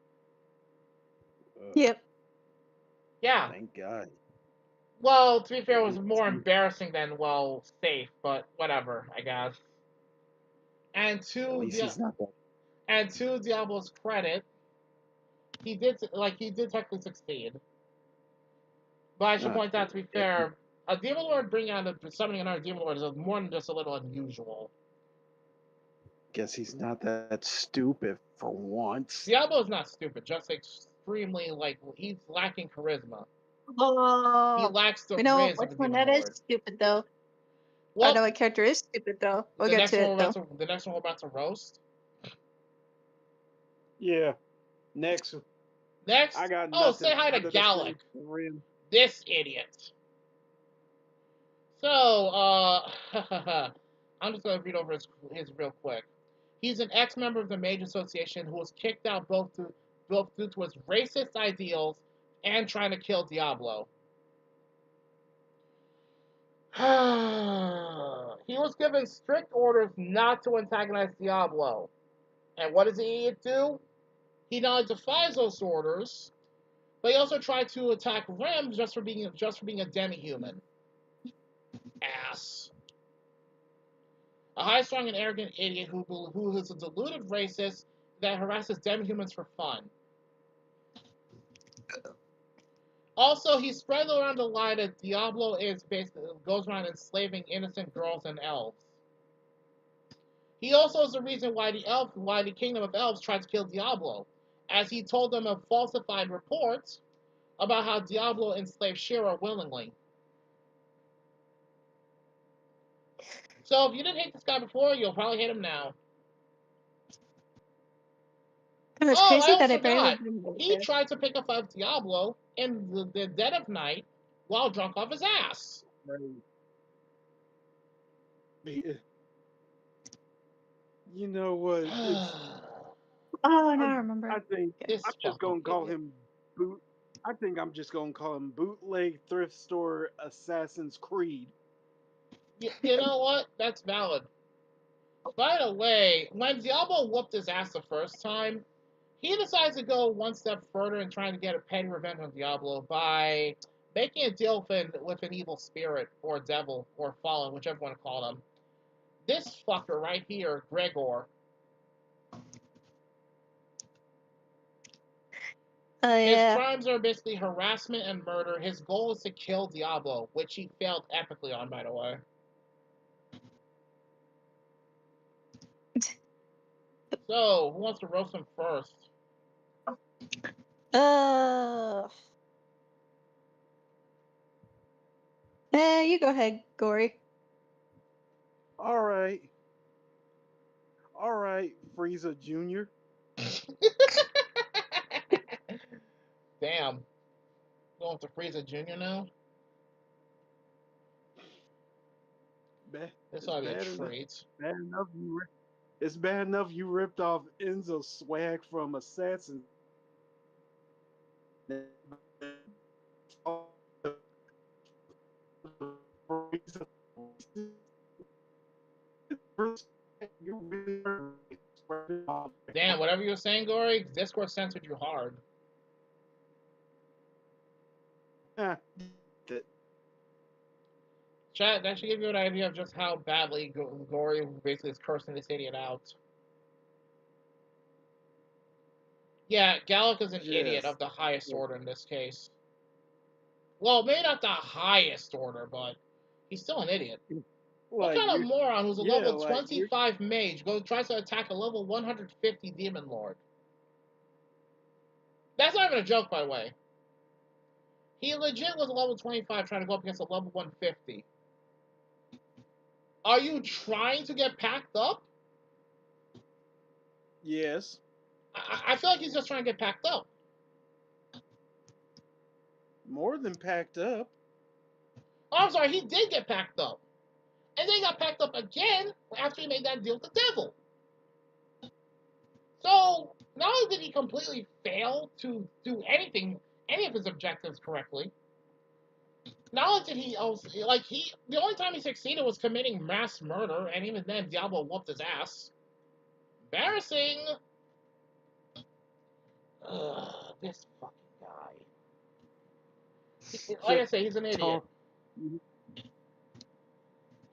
Yep. Yeah. Thank God. Well, to be fair, it was more embarrassing than, well, safe, but whatever, I guess. And At least he's not that. And to Diablo's credit, he did technically succeed. But I should point out, to be fair, a Demon Lord summoning another Demon Lord is more than just a little unusual. Guess he's not that stupid for once. Diablo is not stupid, just extremely, he's lacking charisma. Oh, He lacks the we know riz which of a one Demon that is Lord. stupid though. Well, I know what character is stupid though. We'll get to it though. The next one we're about to roast. Yeah. Next. I got nothing. Say hi to Gallic. This idiot. So, I'm just going to read over his real quick. He's an ex-member of the Mage Association who was kicked out both due to his racist ideals and trying to kill Diablo. He was given strict orders not to antagonize Diablo. And what does the idiot do? He not only defies those orders, but he also tried to attack Rem just for being a demi-human. Ass. A high-strung and arrogant idiot who is a deluded racist that harasses demi-humans for fun. Also, he spread around the lie that Diablo goes around enslaving innocent girls and elves. He also is the reason why the Kingdom of Elves tried to kill Diablo, as he told them of falsified reports about how Diablo enslaved Shira willingly. So if you didn't hate this guy before, you'll probably hate him now. It's crazy that I barely forgot. He tried to pick a fight with Diablo in the dead of night while drunk off his ass. You know what? Oh, now I remember. I think This I'm just gonna call idiot. him boot. I think I'm just gonna call him bootleg thrift store Assassin's Creed. You know what? That's valid. By the way, when Diablo whooped his ass the first time, he decides to go one step further and trying to get a petty revenge on Diablo by making a deal with an evil spirit or devil or fallen, whichever one to call him. This fucker right here, Gregor. His crimes are basically harassment and murder. His goal is to kill Diablo, which he failed epically on, by the way. So, who wants to roast him first? You go ahead, Gory. All right, Frieza Jr. Damn. Going to Frieza Jr. now? This ought to be a treat. It's bad enough you ripped off Enzo's swag from Assassin. You really are. Damn, whatever you were saying, Gory, Discord censored you hard. That- Chat, that should give you an idea of just how badly Gory basically is cursing this idiot out. Yeah, Gallic is an idiot Yes. of the highest order in this case. Well, maybe not the highest order, but he's still an idiot. What Like kind of you, moron who's a yeah, level like you're, 25 mage tries to attack a level 150 demon lord? That's not even a joke, by the way. He legit was a level 25 trying to go up against a level 150. Are you trying to get packed up? yes, I feel like he's just trying to get packed up. more than packed up. Oh, I'm sorry, he did get packed up. And then he got packed up again after he made that deal with the devil. So, not only did he completely fail to do anything, any of his objectives correctly, not only did he also, the only time he succeeded was committing mass murder, and even then, Diablo whooped his ass. Embarrassing! Ugh, this fucking guy. Like I say, he's an idiot.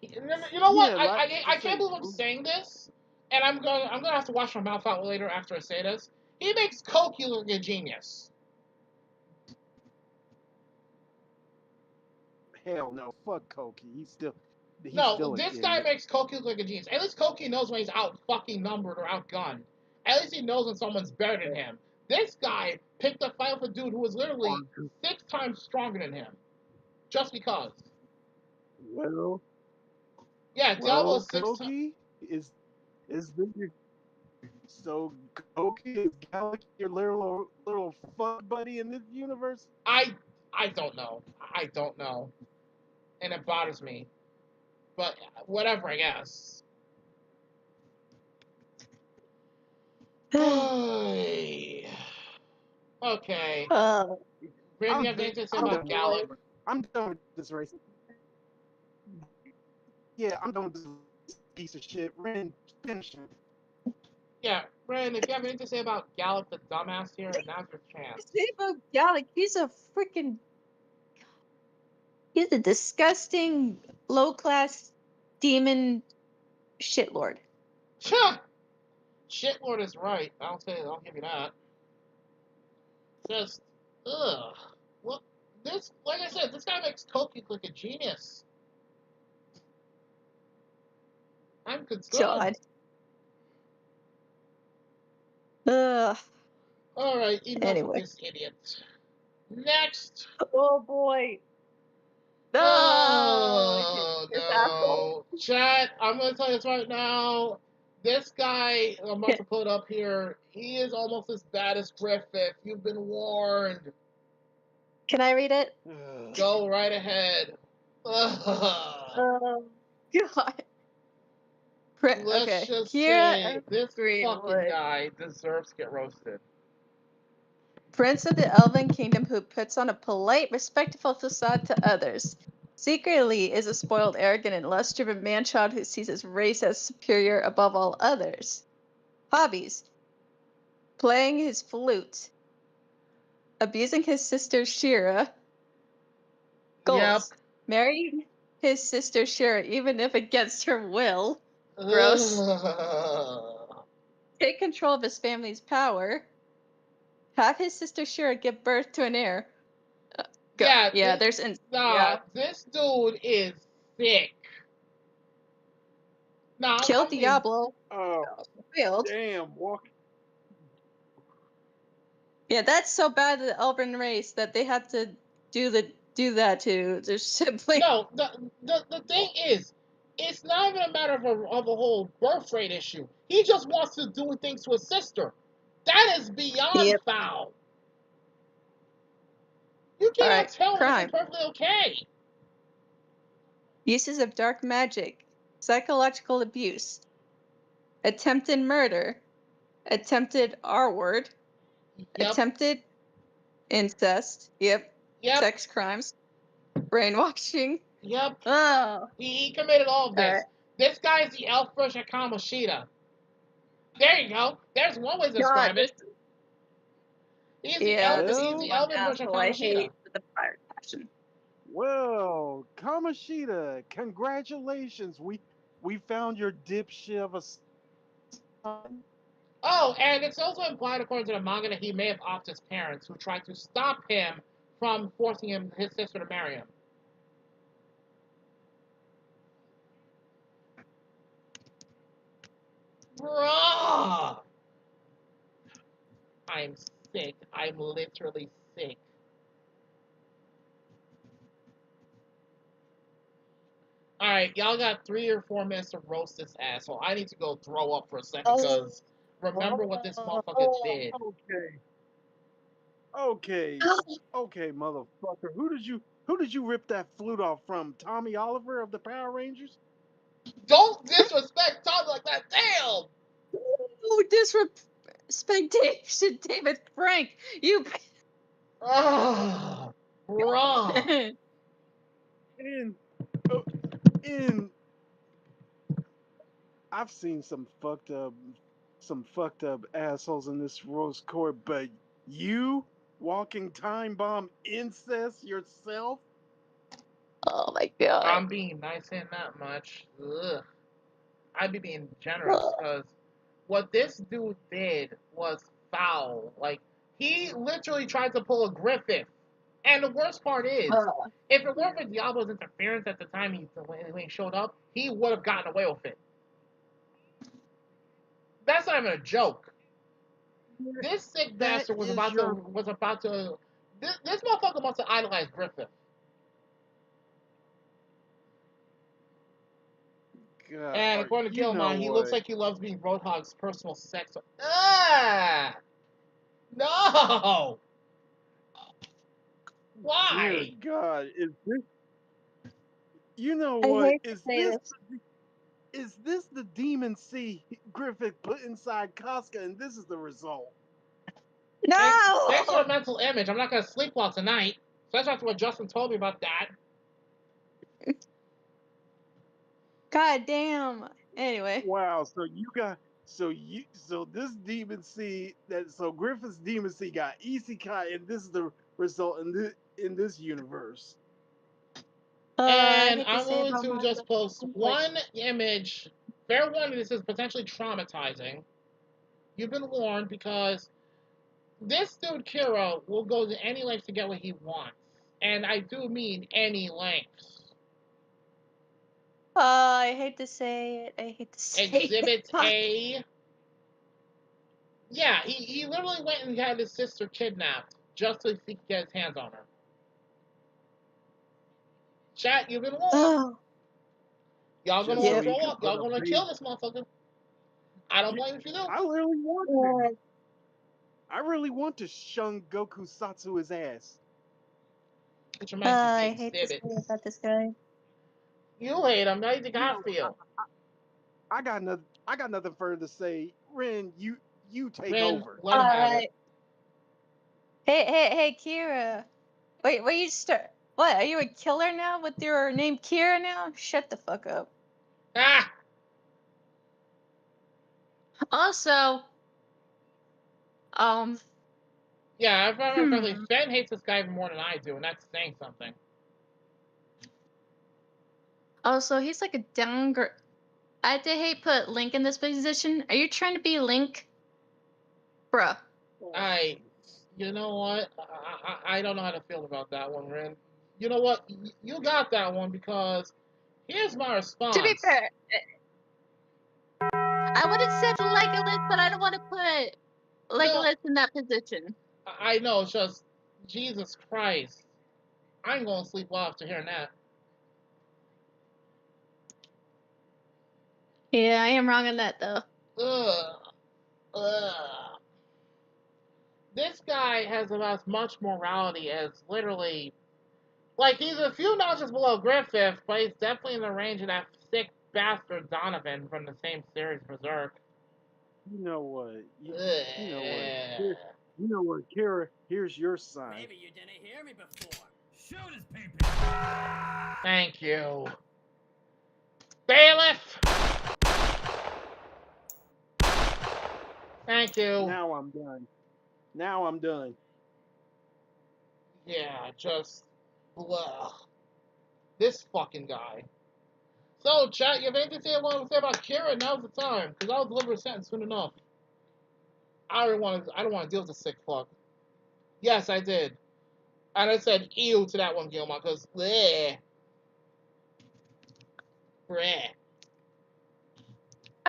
You know what? Yeah, like I can't believe I'm saying this, and I'm gonna have to wash my mouth out later after I say this. He makes Koki look like a genius. Hell no, fuck Koki. He's still No, an this guy idiot. makes Koki look like a genius. At least Koki knows when he's out fucking numbered or outgunned. At least he knows when someone's better than him. This guy picked a fight with a dude who was literally 6 times stronger than him, just because. Well, Yeah, Diablo's 6 times. Koki is the so Koki is Gallic your little fuck buddy in this universe? I don't know. I don't know, and it bothers me. But whatever, I guess. Okay. Brandon, you have anything to say about Gallic? I'm done with this race. Yeah, I'm done with this piece of shit. Ren, finish him. Yeah, Brandon, if you have anything to say about Gallic the dumbass here, now's your chance. Say about Gallic, he's a disgusting low-class demon shitlord. Shitlord is right. I'll give you that. Just, ugh. What? This, like I said, this guy makes Koki look like a genius. I'm concerned. God. Ugh. Alright, enough Anyway. of this idiot. Next! Oh boy. Oh, no. Chat, I'm going to tell you this right now. This guy, I'm about to put up here, he is almost as bad as Griffith. You've been warned. Can I read it? Go right ahead. God. Let's just say this fucking guy deserves to get roasted. Prince of the Elven Kingdom who puts on a polite, respectful facade to others. Secretly is a spoiled, arrogant, and lust-driven man-child who sees his race as superior above all others. Hobbies: playing his flute, abusing his sister Shira. Goals: marry his sister Shira even if against her will. Gross. Take control of his family's power. Have his sister Shira give birth to an heir. This dude is sick. Kill Diablo. Oh, failed. Damn, walk. Yeah, that's so bad to the Elven race that they had to do that to their sibling. No, the thing is, it's not even a matter of a whole birth rate issue. He just wants to do things to his sister. That is beyond foul. You cannot tell me it's perfectly okay. Uses of dark magic, psychological abuse, attempted murder, attempted R-word, attempted incest, sex crimes, brainwashing. Oh. He committed all of this. This guy is the elf version of Kamoshida. There you go. There's one way to describe it. He's the elven version of asshole I Kamoshida. hate with a fire passion. Well, Kamoshida, congratulations. We found your dipshit of a son. Oh, and it's also implied, according to the manga, that he may have offed his parents, who tried to stop him from forcing his sister to marry him. Bruh! I'm sick. I'm literally sick. Alright, y'all got 3 or 4 minutes to roast this asshole. I need to go throw up for a second, because remember what this motherfucker did. Okay, motherfucker. Who did you rip that flute off from? Tommy Oliver of the Power Rangers? Don't disrespect Tom like that. Damn! Oh, disrespectation, David Frank. You. Ah, bruh. In I've seen some fucked up assholes in this rose court, but you walking time bomb incest yourself? Oh my god. I'm being nice and not much. Ugh. I'd be being generous, because what this dude did was foul. Like, he literally tried to pull a Griffith. And the worst part is, if it weren't for Diablo's interference at the time when he showed up, he would have gotten away with it. That's not even a joke. This sick bastard was about to. This motherfucker wants to idolize Griffith. God, And according to Gilmon, he looks like he loves being Roadhog's personal sex. Ah! No! Why? Dear God, is this? You know I what? hate to say this. Is this the demon sea Griffith put inside Casca, and this is the result? No! Thanks for a mental image. I'm not going to sleep well tonight. So that's what Justin told me about that. God damn. Anyway. Wow. So this demon sea Griffith's demon sea got isekai, and this is the result in this universe. And I'm going to just post one image. Fair warning, this is potentially traumatizing. You've been warned, because this dude Kira will go to any lengths to get what he wants. And I do mean any lengths. I hate to say it. I hate to say Exhibit it. A. Yeah, he literally went and had his sister kidnapped just so he could get his hands on her. Chat, you've been warned. Oh. Y'all gonna Just throw up. Y'all gonna kill this motherfucker. I don't blame if you do. I really want to shun Goku Satsu his ass. Which reminds me, I hate to say about this guy. You hate him. How do you think I feel? I got nothing further to say. Ren, you take Ren, over. let him have it. Hey, Kira. Wait, you start. What? Are you a killer now with your name Kira now? Shut the fuck up. Ah! Also, Yeah, if I remember correctly, Fen hates this guy even more than I do, and that's saying something. also, he's like a downgrade. I hate put Link in this position. Are you trying to be Link? Bruh. You know what? I don't know how to feel about that one, Ren. You know what? You got that one, because here's my response. To be fair, I would have said Legolas, but I don't want to put Legolas in that position. I know, it's just, Jesus Christ. I ain't gonna sleep well after hearing that. Yeah, I am wrong on that, though. Ugh. This guy has about as much morality as literally... Like, he's a few notches below Griffith, but he's definitely in the range of that sick bastard Donovan from the same series, Berserk. You know what? You know what, Kira? Here's your sign. Maybe you didn't hear me before. Shoot his pee-pee. Thank you. Bailiff! Thank you. Now I'm done. Now I'm done. Yeah, just blah. This fucking guy. So, chat, you have anything to say about Kira? Now's the time, because I'll deliver a sentence soon enough. I don't want to deal with the sick fuck. Yes, I did. And I said ew to that one, Gilmore, because bleh. Bleh.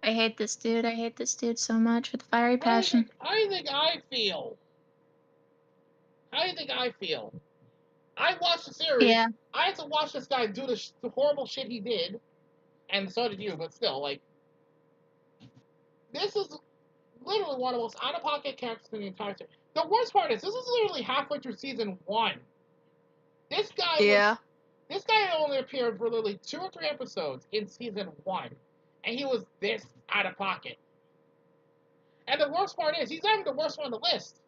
I hate this dude. I hate this dude so much with fiery passion. How do you think I feel? How do you think I feel? I watched the series. Yeah. I had to watch this guy do the horrible shit he did, and so did you. But still, like, this is literally one of the most out-of-pocket characters in the entire series. The worst part is, this is literally halfway through season 1. This guy only appeared for literally 2 or 3 episodes in season 1, and he was this out of pocket. And the worst part is, he's not even the worst one on the list.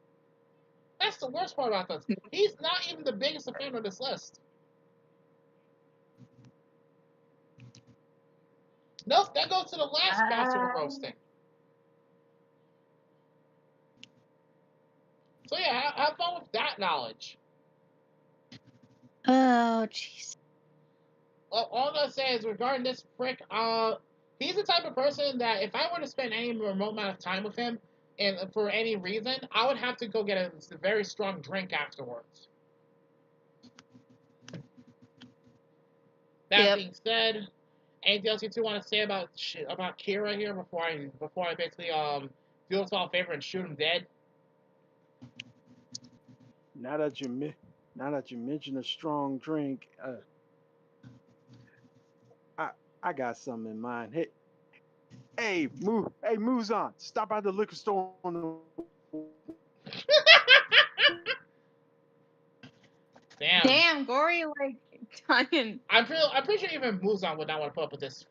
That's the worst part about this. He's not even the biggest offender on this list. Nope, that goes to the last caster we're roasting. So yeah, have fun with that knowledge. Oh, jeez. Well, all I'm gonna say is regarding this prick, he's the type of person that if I were to spend any remote amount of time with him, and for any reason, I would have to go get a very strong drink afterwards. That being said, anything else you two want to say about Kira here before I basically do us all a favor and shoot him dead? Now that you mention a strong drink, I got something in mind. Hey, Muzan, stop by the liquor store on the. Damn, Gory, like, dying. I'm pretty sure even Muzan would not want to put up with this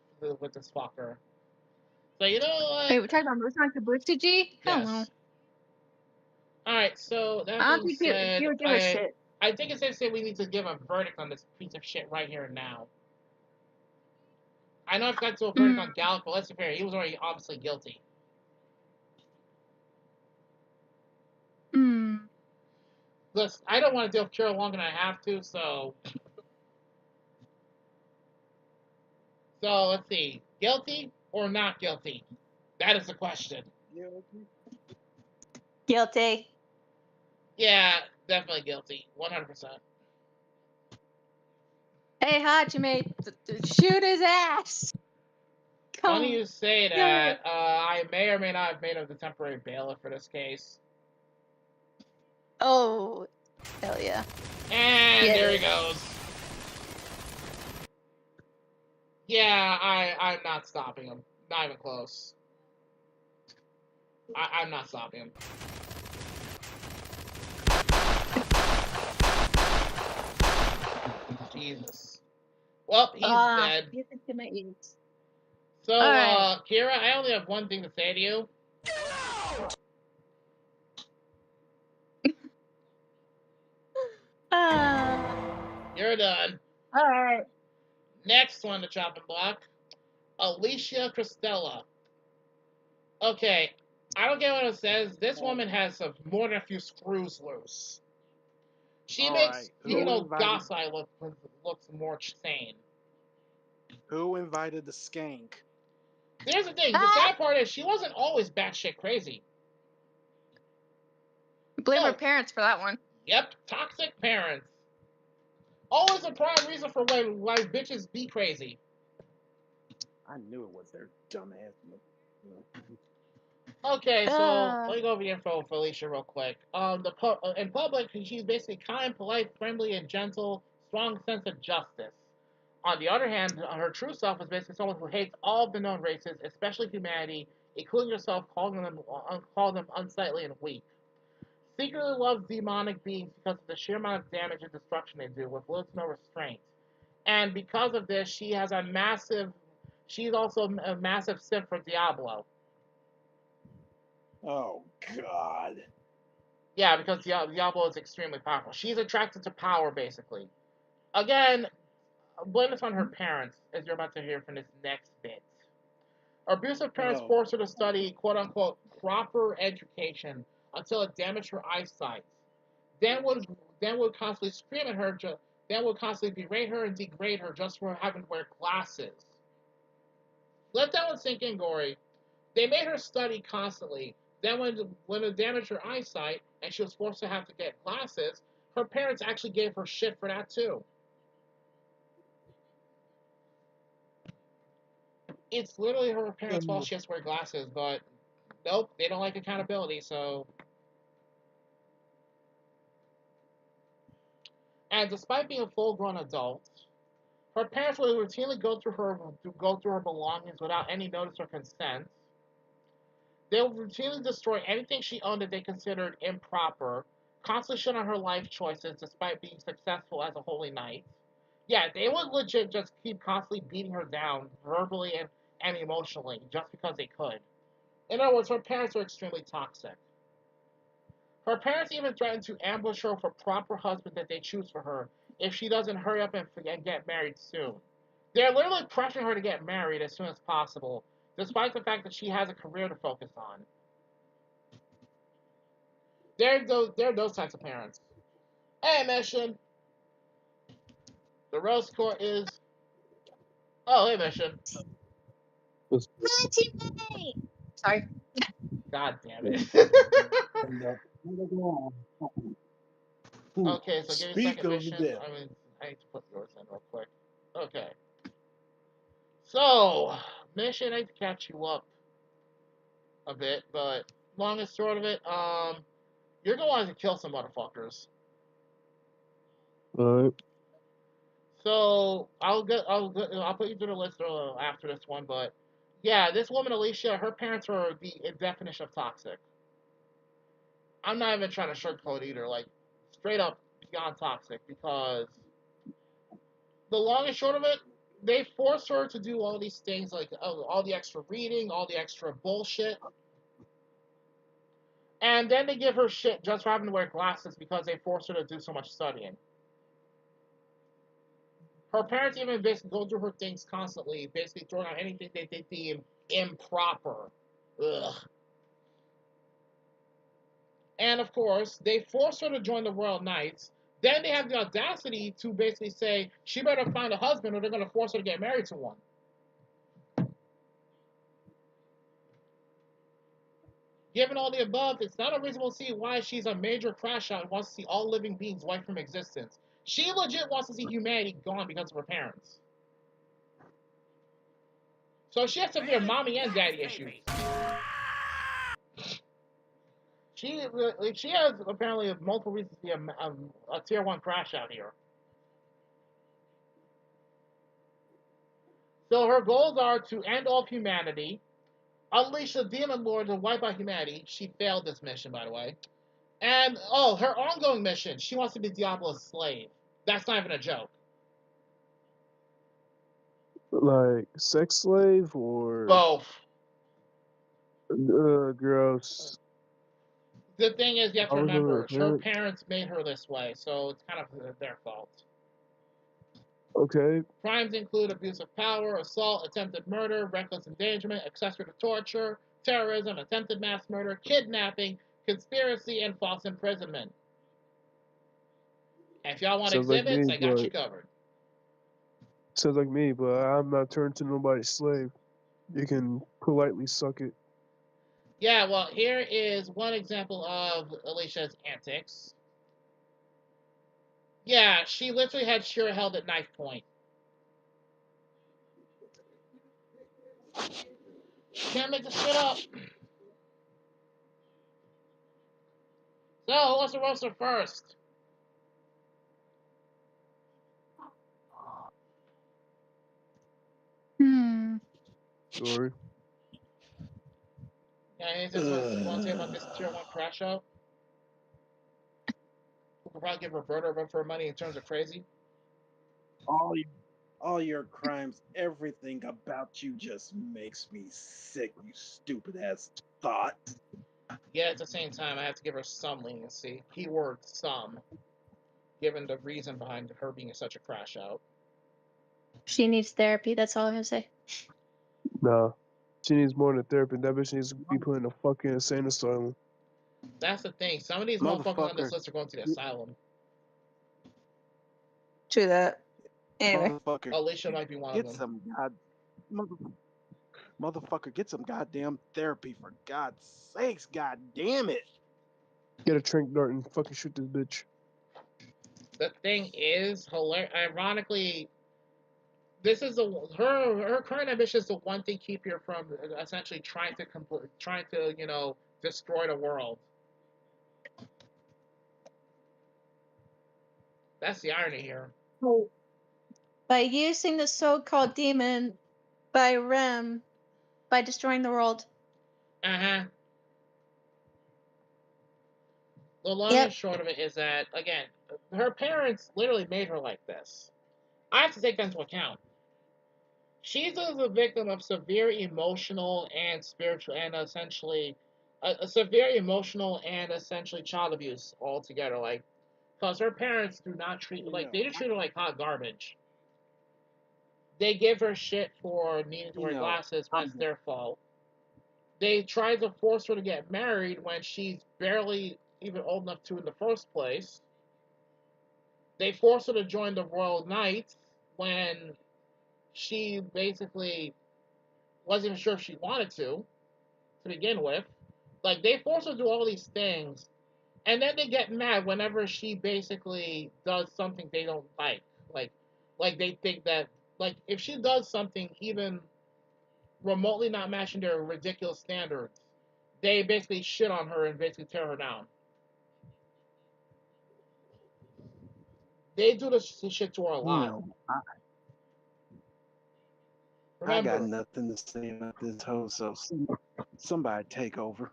fucker. So you know what? Wait, we're talking about Muzan Kabushiji? Hell no. Yes. Alright, so that I don't being think said, he would give a shit. I think it's safe to say we need to give a verdict on this piece of shit right here and now. I know I've got to a verdict on Gallic, but let's be fair, he was already obviously guilty. Listen, I don't want to deal with Kira longer than I have to, so... So, let's see. Guilty or not guilty? That is the question. Guilty. Yeah, definitely guilty. 100%. Hey, Hajime, shoot his ass. Funny you say that. I may or may not have made him the temporary bailiff for this case. Oh, hell yeah. And there he goes. Yeah, I'm not stopping him. Not even close. I'm not stopping him. Jesus. Well, he's dead. Music to my ears. So, right. Kira, I only have one thing to say to you. You're done. Alright. Next one to chopping block. Alicia Cristela. Okay, I don't get what it says. This woman has more than a few screws loose. She makes, Gosai looks more sane. Who invited the skank? Here's the thing. The sad part is she wasn't always batshit crazy. Blame her parents for that one. Yep, toxic parents. Always a prime reason for why bitches be crazy. I knew it was their dumbass. Okay, so let me go over the info for Alicia real quick. In public, she's basically kind, polite, friendly, and gentle, strong sense of justice. On the other hand, her true self is basically someone who hates all of the known races, especially humanity, including herself, calling them unsightly and weak. Secretly loves demonic beings because of the sheer amount of damage and destruction they do, with little to no restraint. And because of this, she's also a massive simp for Diablo. Oh, God. Yeah, because Diablo is extremely powerful. She's attracted to power, basically. Again, blame this on her parents, as you're about to hear from this next bit. Her abusive parents Oh, forced her to study quote unquote proper education until it damaged her eyesight. Then would then would constantly scream at her, then would constantly berate her and degrade her just for having to wear glasses. Let that one sink in, Gory. They made her study constantly. Then when it damaged her eyesight and she was forced to have to get glasses, her parents actually gave her shit for that too. It's literally her parents' fault she has to wear glasses, but nope, they don't like accountability, so. And despite being a full-grown adult, her parents would routinely go through her belongings without any notice or consent. They would routinely destroy anything she owned that they considered improper, constantly shit on her life choices despite being successful as a holy knight. Yeah, they would legit just keep constantly beating her down, verbally and emotionally, just because they could. In other words, her parents were extremely toxic. Her parents even threatened to ambush her with a proper husband that they choose for her if she doesn't hurry up and get married soon. They're literally pressuring her to get married as soon as possible, despite the fact that she has a career to focus on. They're those types of parents. Hey, Mission. The roast court is. Oh, hey, Mission. Sorry. God damn it. Okay, so give me a speak second, of the Mission. devil. I need to put yours in real quick. Okay. So, Mission, I need to catch you up a bit, but long and short of it, you're gonna want to kill some motherfuckers. Alright. So I'll put you through the list after this one, but yeah, this woman Alicia, her parents are the definition of toxic. I'm not even trying to sugarcoat either, like straight up beyond toxic, because the long and short of it, they force her to do all these things, like all the extra reading, all the extra bullshit, and then they give her shit just for having to wear glasses because they force her to do so much studying. Her parents even basically go through her things constantly, basically throwing out anything that they deem improper. Ugh. And of course, they force her to join the Royal Knights. Then they have the audacity to basically say she better find a husband or they're going to force her to get married to one. Given all the above, it's not unreasonable to see why she's a major crash out and wants to see all living beings wiped from existence. She legit wants to see humanity gone because of her parents. So she has severe mommy and daddy issues. She has apparently multiple reasons to be a tier 1 crash out here. So her goals are to end all humanity, unleash the demon lord to wipe out humanity. She failed this mission, by the way. And, her ongoing mission, she wants to be Diablo's slave. That's not even a joke. Like sex slave or Both. gross. The thing is, you have I to was over remember, her her parents. parents made her this way, so it's kind of their fault. Okay. Crimes include abuse of power, assault, attempted murder, reckless endangerment, accessory to torture, terrorism, attempted mass murder, kidnapping, conspiracy, and false imprisonment. And if y'all want Sounds like exhibits, me, I got you but covered. I'm not turned to nobody's slave. You can politely suck it. Yeah, well, here is one example of Alicia's antics. Yeah, she literally had Shira held at knife point. Can't make this shit up. So, who wants to roast her first? Sorry. Yeah, anything you want to say about this tier 1 crash out? Who could probably give Roberta a run for her money in terms of crazy? All your crimes, everything about you just makes me sick, you stupid ass thought. Yeah, at the same time, I have to give her some leniency. Keyword some, given the reason behind her being such a crash out. She needs therapy. That's all I'm gonna say. Nah. She needs more than therapy. That bitch needs to be put in a fucking insane asylum. That's the thing. Some of these motherfuckers on this Motherfucker, list are going to the get- asylum. True that. Anyway. motherfucker, Alicia might be one of get them. motherfucker, get some goddamn therapy for God's sakes, god damn it. Get a trank dart and fucking shoot this bitch. The thing is, ironically, this is her current ambition is the one thing keeping her from essentially trying to destroy the world. That's the irony here. By using the so-called demon by Rem, by destroying the world. Uh-huh. The long Yep. and short of it is that, again, her parents literally made her like this. I have to take that into account. She's a victim of severe emotional and spiritual and essentially a severe emotional and essentially child abuse altogether. Like, because her parents do not treat they just treat her like hot garbage. They give her shit for needing to wear glasses when it's their fault. They tried to force her to get married when she's barely even old enough to in the first place. They forced her to join the Royal Knights when she basically wasn't even sure if she wanted to begin with. Like, they force her to do all these things, and then they get mad whenever she basically does something they don't like. Like they think that, like, if she does something even remotely not matching their ridiculous standards, they basically shit on her and basically tear her down. They do this shit to her a lot. I got Remember, nothing to say about this hoe, so somebody take over.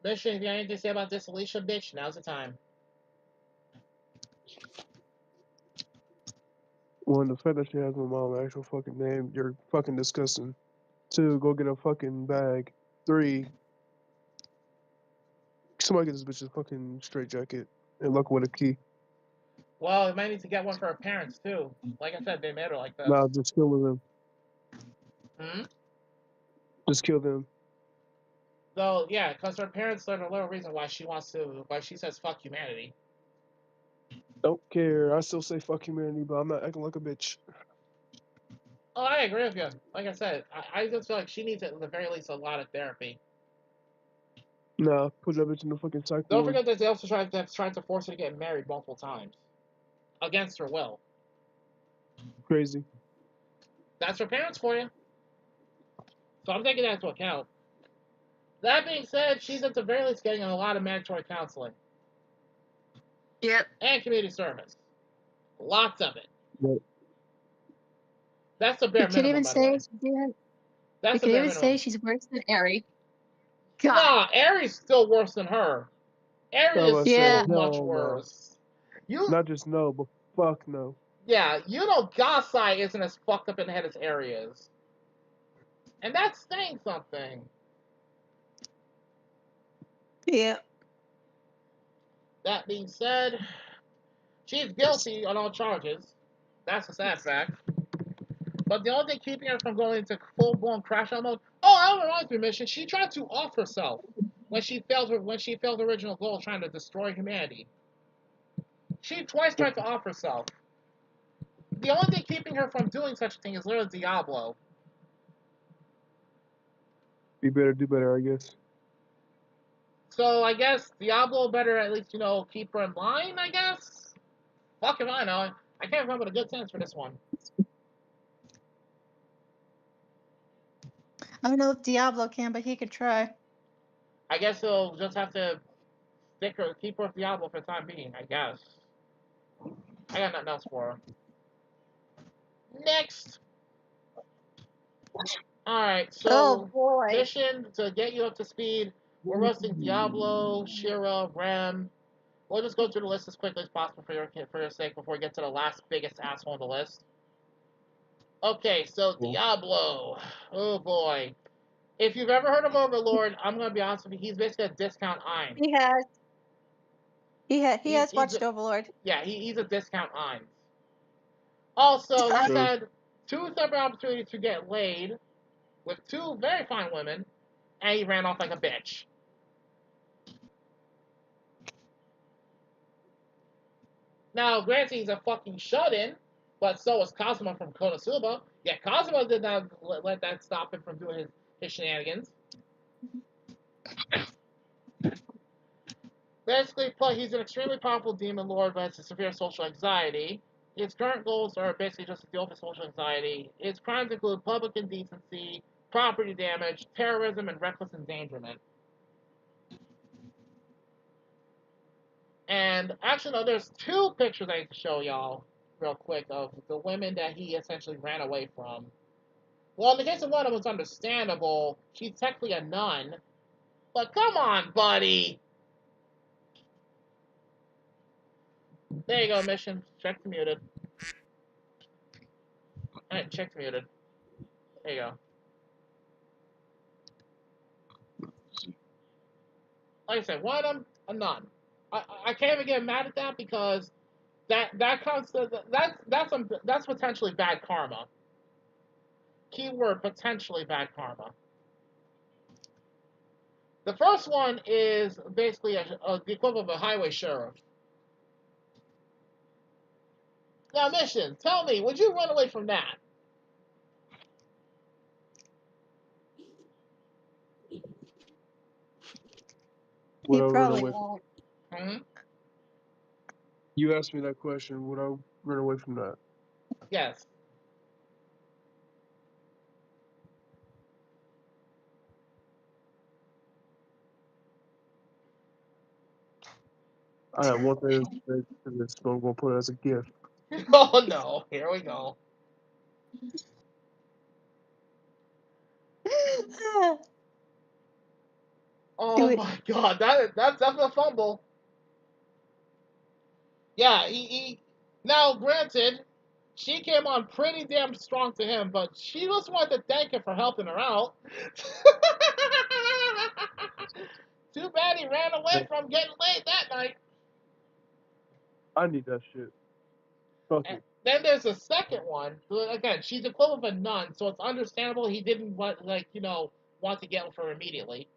Mission, if you have anything to say about this Alicia bitch, now's the time. One, the fact that she has my mom's actual fucking name, you're fucking disgusting. 2, go get a fucking bag. 3, somebody get this bitch a fucking straight jacket and look with a key. Well, you might need to get one for her parents, too. Like I said, they made her like this. Nah, just kill them. Hmm? Just kill them. Though, yeah, because her parents are the little reason why she says fuck humanity. Don't care. I still say fuck humanity, but I'm not acting like a bitch. Oh, I agree with you. Like I said, I just feel like she needs, at the very least, a lot of therapy. Nah, put that bitch in the fucking psych Don't ward. forget that they also tried to force her to get married multiple times. Against her will. Crazy. That's her parents for you. So I'm taking that into account. That being said, she's at the very least getting a lot of mandatory counseling. Yep. And community service. Lots of it. Yep. That's the bare You could minimum, even by the way. say you That's the could bare even minimum. say she's worse than Ari. God. Nah, Aries still worse than her. Aries is Yeah. so much hell no. worse. Not just no, but fuck no. Yeah, Gasai isn't as fucked up in the head as Aries is. And that's saying something. Yeah. That being said, she's guilty on all charges. That's a sad fact. But the only thing keeping her from going into full-blown crash out mode. Oh, that reminds me, Mission. She tried to off herself when she failed her original goal, trying to destroy humanity. She twice tried to off herself. The only thing keeping her from doing such a thing is literally Diablo. Be better, do better, I guess. So I guess Diablo better at least, keep her in line, I guess? Fuck if I know. I can't remember the good sense for this one. I don't know if Diablo can, but he could try. I guess he'll just have to keep her with Diablo for the time being, I guess. I got nothing else for her. Next! Alright, so Oh boy. mission to get you up to speed. We're roasting Diablo, Shira, Rem. We'll just go through the list as quickly as possible for your sake before we get to the last biggest asshole on the list. Okay, so Diablo. Oh boy. If you've ever heard of Overlord, I'm gonna be honest with you, he's basically a discount Ein. He has. He has watched Overlord. Yeah, he's a discount Ein. Also, he's True. had 2 separate opportunities to get laid with 2 very fine women, and he ran off like a bitch. Now, granted, he's a fucking shut-in, but so was Kazuma from Konosuba. Yeah, Kazuma did not let that stop him from doing his shenanigans. Basically put, he's an extremely powerful demon lord, but has a severe social anxiety. His current goals are basically just to deal with social anxiety. His crimes include public indecency, property damage, terrorism, and reckless endangerment. And actually, no, there's 2 pictures I need to show y'all real quick of the women that he essentially ran away from. Well, in the case of one of them, it's understandable. She's technically a nun. But come on, buddy! There you go, mission. Check's muted. Alright, check's muted. There you go. Like I said, one of them, a nun. I can't even get mad at that because that's potentially bad karma. Keyword potentially bad karma. The first one is basically the equivalent of a highway sheriff. Now, mission, tell me, would you run away from that? Would He I run probably away? won't. Hmm? You asked me that question. Would I run away from that? Yes. I have one thing to say to this, so I'm gonna put it as a gift. Oh no, here we go. Oh it. my god, that's a fumble. Yeah, he now granted, she came on pretty damn strong to him, but she just wanted to thank him for helping her out. Too bad he ran away from getting laid that night. I need that shit. Trust me. And then there's the second one. So again, she's equivalent of a nun, so it's understandable he didn't want to get with her immediately.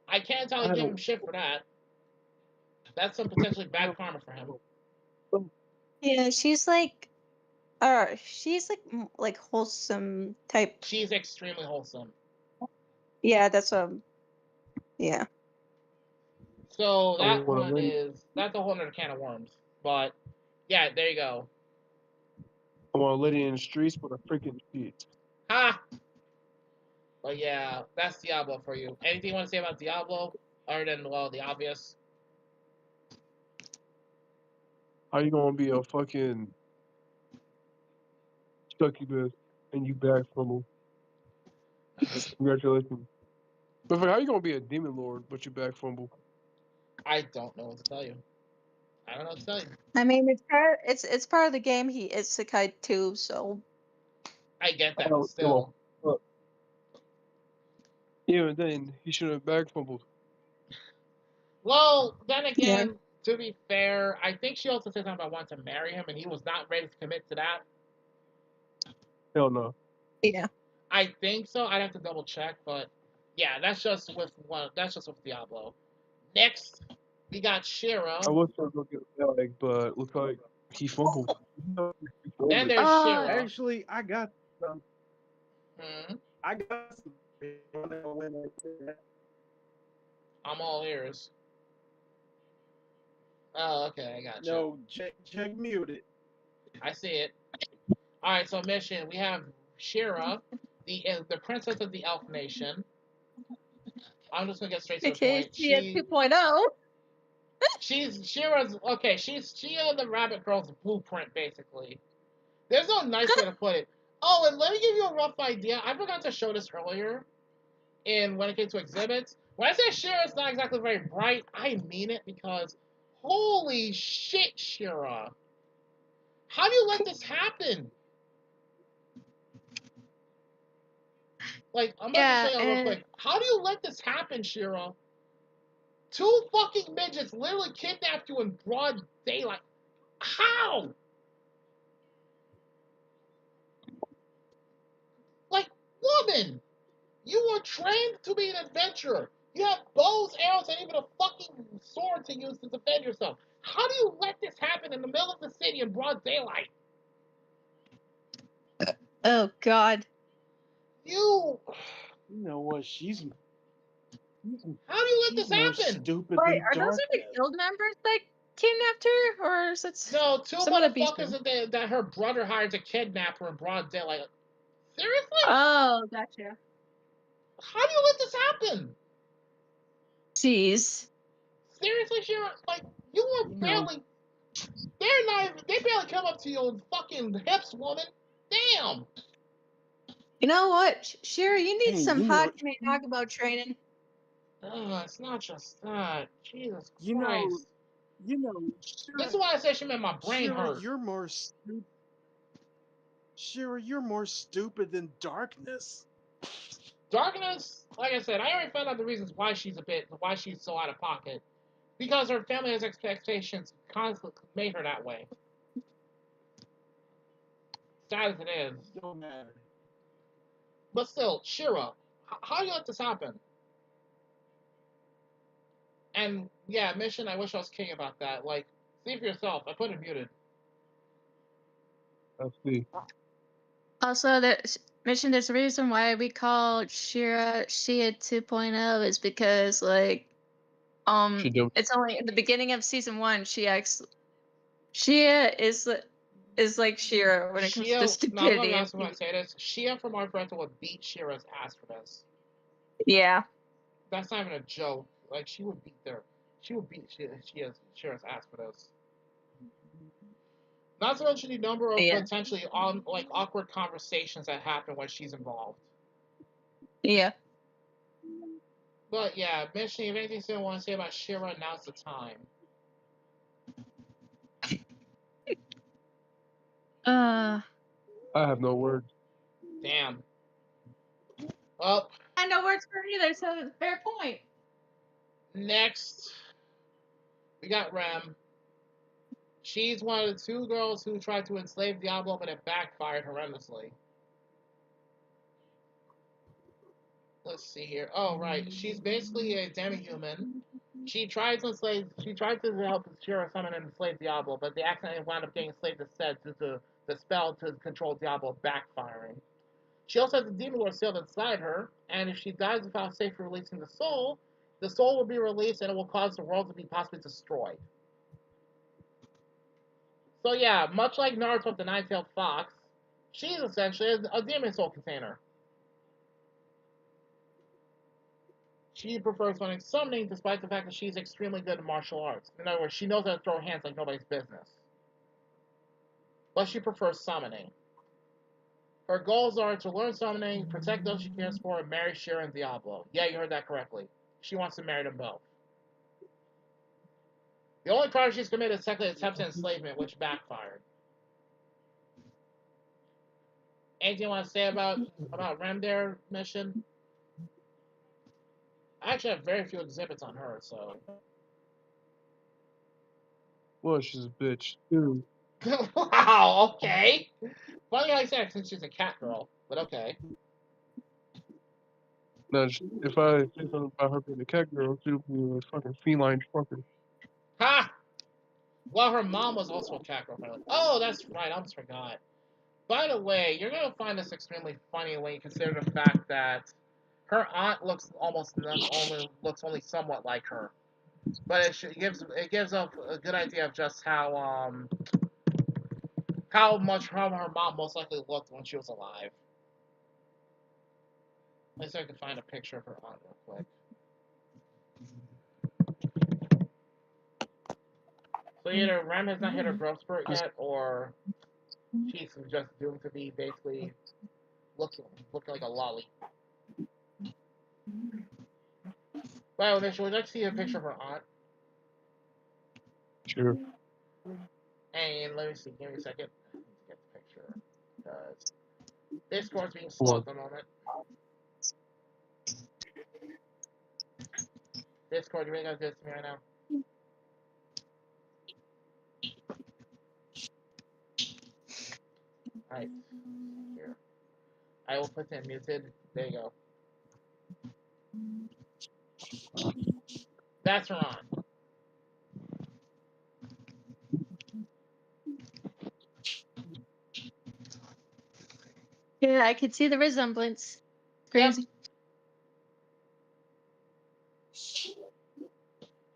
I can't tell I you give don't. him shit for that. That's some potentially bad karma for him. Yeah, she's like like wholesome type. She's extremely wholesome. Yeah, that's yeah. So I that want a one lady. that's a whole other can of worms. But yeah, there you go. I want a lady in the streets with a freaking sheet. Ha! But yeah, that's Diablo for you. Anything you want to say about Diablo? Other than, well, the obvious. How you gonna be a fucking succubus and you back fumble? Congratulations. But how you gonna be a demon lord but you back fumble? I don't know what to tell you. I don't know what to tell you. I mean, it's part of the game. He is Sakai too, so I get that, I but don't give a still. fuck. Even then, he should have back fumbled. Well, then yeah. again, to be fair, I think she also said something about wanting to marry him, and he was not ready to commit to that. Hell no. Yeah. I think so. I'd have to double check, but yeah, that's just with Diablo. Next, we got Shira. I was trying to go get a bag, but looks like he fumbled. Then there's Shira. Actually, I got some. Hmm? I got some. I'm all ears. Oh, okay, I got you. No, check muted. I see it. All right, so mission. We have Shira, the princess of the Elf Nation. I'm just gonna get straight to the Okay, point. she at 2.0. She's Shira's okay. She's the Rabbit Girl's blueprint, basically. There's no nice way to put it. Oh, and let me give you a rough idea. I forgot to show this earlier. When it came to exhibits, when I say Shira's not exactly very bright, I mean it because holy shit, Shira! How do you let this happen? Like, I'm about to show you real quick. How do you let this happen, Shira? 2 fucking midgets literally kidnapped you in broad daylight. How? woman. You were trained to be an adventurer. You have bows, arrows, and even a fucking sword to use to defend yourself. How do you let this happen in the middle of the city in broad daylight? Oh God. You. You know what? She's How do you let she's this more happen? stupid Wait, than are those like the darkness. guild members that kidnapped her, or is it No, two some other beast? motherfuckers that her brother hired to kidnap her in broad daylight. Seriously? Oh, gotcha. How do you let this happen? Jeez. Seriously, Shira? Like, you were You know, barely. They barely come up to your fucking hips, woman. Damn. You know what, Shira? You need hey, some hot talk about training. It's not just that. Jesus you Christ. know, This is why I said she made my brain Shira, hurt. you're more stupid. Shira, you're more stupid than darkness. Darkness, like I said, I already found out the reasons why she's so out of pocket. Because her family has expectations constantly made her that way. Sad as it is. Don't matter. But still, Shira, how do you let this happen? And yeah, Mission, I wish I was king about that. Like, see for yourself. I put it muted. I see. Also, Mission, there's a reason why we call Shira 2.0 is because like She do. it's only in the beginning of season 1 Shia is like Shira when it comes to Shia, no, I'm gonna be stupidity. honest when I say this. Shia from our friends would beat Shira's ass for this. Yeah. That's not even a joke. Like, she would beat Shira's ass for this. Not to mention the number of Yeah. potentially awkward conversations that happen when she's involved. Yeah. But yeah, Mission, if anything you want to say about Shira, now's the time. Uh. I have no words. Damn. Well, I know words for either, so fair point. next we got Rem. She's one of the two girls who tried to enslave Diablo, but it backfired horrendously. Let's see here. Oh, right. She's basically a demi-human. She tried to help Shira summon and enslave Diablo, but they accidentally wound up getting enslaved instead due to the spell to control Diablo backfiring. She also has a demon lord sealed inside her, and if she dies without safely releasing the soul will be released and it will cause the world to be possibly destroyed. So yeah, much like Naruto with the Nine-Tailed Fox, she's essentially a demon soul container. She prefers summoning despite the fact that she's extremely good in martial arts. In other words, she knows how to throw hands like nobody's business. But she prefers summoning. Her goals are to learn summoning, protect those she cares for, and marry Shira and Diablo. Yeah, you heard that correctly. She wants to marry them both. The only crime she's committed is technically attempted enslavement, which backfired. Anything you want to say about Rem there, Mission? I actually have very few exhibits on her, so. Well, she's a bitch too. Wow, okay. Funny how you said it since she's a cat girl, but okay. Now, if I say something about her being a cat girl, she'll be a fucking feline fucker. Ha! Well, her mom was also a cat girl. Oh, that's right. I almost forgot. By the way, you're gonna find this extremely funny when you consider the fact that her aunt looks only somewhat like her, but it gives up a good idea of just how much her mom most likely looked when she was alive. Let's see if I can find a picture of her aunt real quick. So either Rem has not hit her growth spurt yet, or she's just doomed to be basically looking like a lolly. Well, Mitchell, would you like to see a picture of her aunt? Sure. And let me see, give me a second. Let me get the picture. Because Discord's being slow at the moment. Discord, you really gonna do this to me right now? Alright. Here. I will put him muted. There you go. That's Ron. Yeah, I could see the resemblance. Crazy.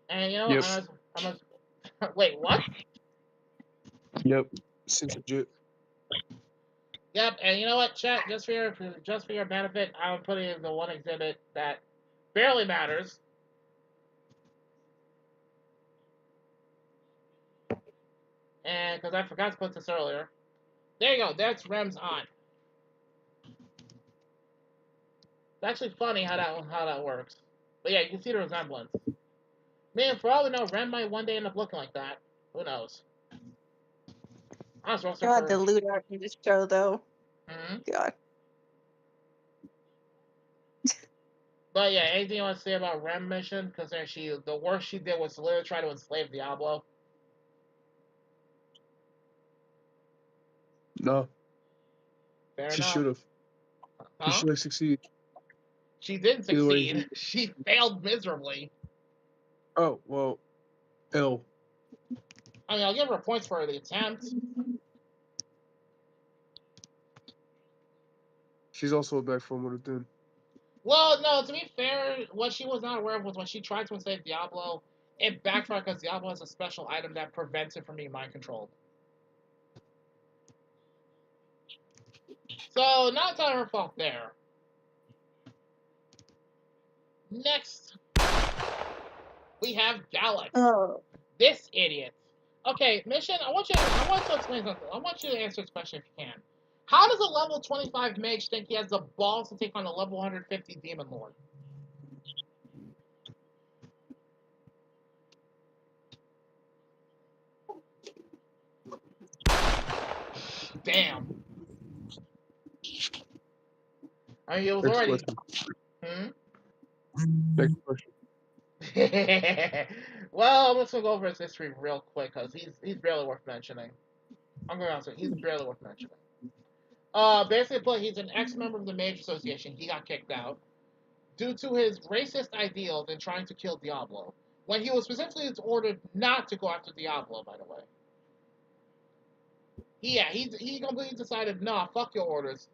And you know, Yep. wait, what? Yep. Seems legit. Yep. And you know what, chat? Just for your benefit, I'm putting in the one exhibit that barely matters. And because I forgot to put this earlier. There you go. That's Rem's aunt. It's actually funny how that works. But yeah, you can see the resemblance. Man, for all we know, Rem might one day end up looking like that. Who knows? I was roasting God, for. the loot art in this show, though. Mm-hmm. God. But yeah, anything you want to say about Rem mission? Because the worst she did was to literally try to enslave Diablo. No. Fair She enough. should have. Huh? She should have succeeded. She didn't Either way, succeed. She failed miserably. Oh, well. L. I mean, I'll give her points for the attempt. She's also a back former then. Well, no, to be fair, what she was not aware of was when she tried to enslave Diablo, it backfired because Diablo has a special item that prevents it from being mind controlled. So, not entirely her fault there. Next, we have Galax. Oh. This idiot. Okay, mission. I want to explain something. I want you to answer this question if you can. How does a level 25 mage think he has the balls to take on a level 150 demon lord? Damn. I mean, it was Next already. question. Next question. Well, I'm just gonna go over his history real quick because he's barely worth mentioning. I'm gonna answer. He's barely worth mentioning. Basically, he's an ex-member of the Mage Association. He got kicked out due to his racist ideals and trying to kill Diablo. When he was specifically ordered not to go after Diablo, by the way. Yeah, he completely decided, nah, fuck your orders.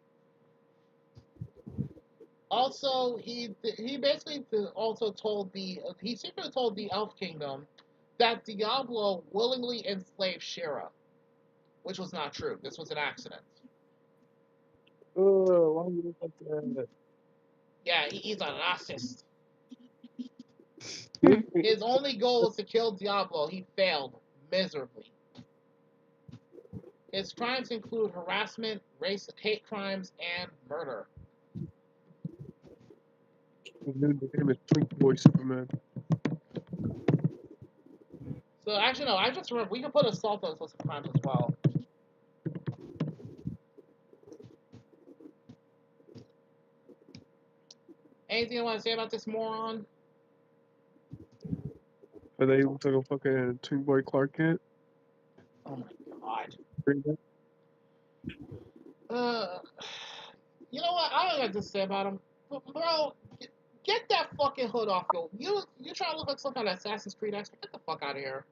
Also, he basically also told he secretly told the Elf Kingdom that Diablo willingly enslaved Shira, which was not true. This was an accident. Oh, why would you look like that? Yeah, he's a racist. Hmm. His only goal was to kill Diablo. He failed miserably. His crimes include harassment, hate crimes, and murder. His name is Twink Boy Superman. So actually, no. I just remember we can put assault on this list of crimes as well. Anything you want to say about this moron? Are they looks like a fucking Twink Boy Clark Kent? Oh my god. Bring that. You know what? I don't got to say about him, bro. Get that fucking hood off, yo. You trying to look like some kind of Assassin's Creed expert? Get the fuck out of here.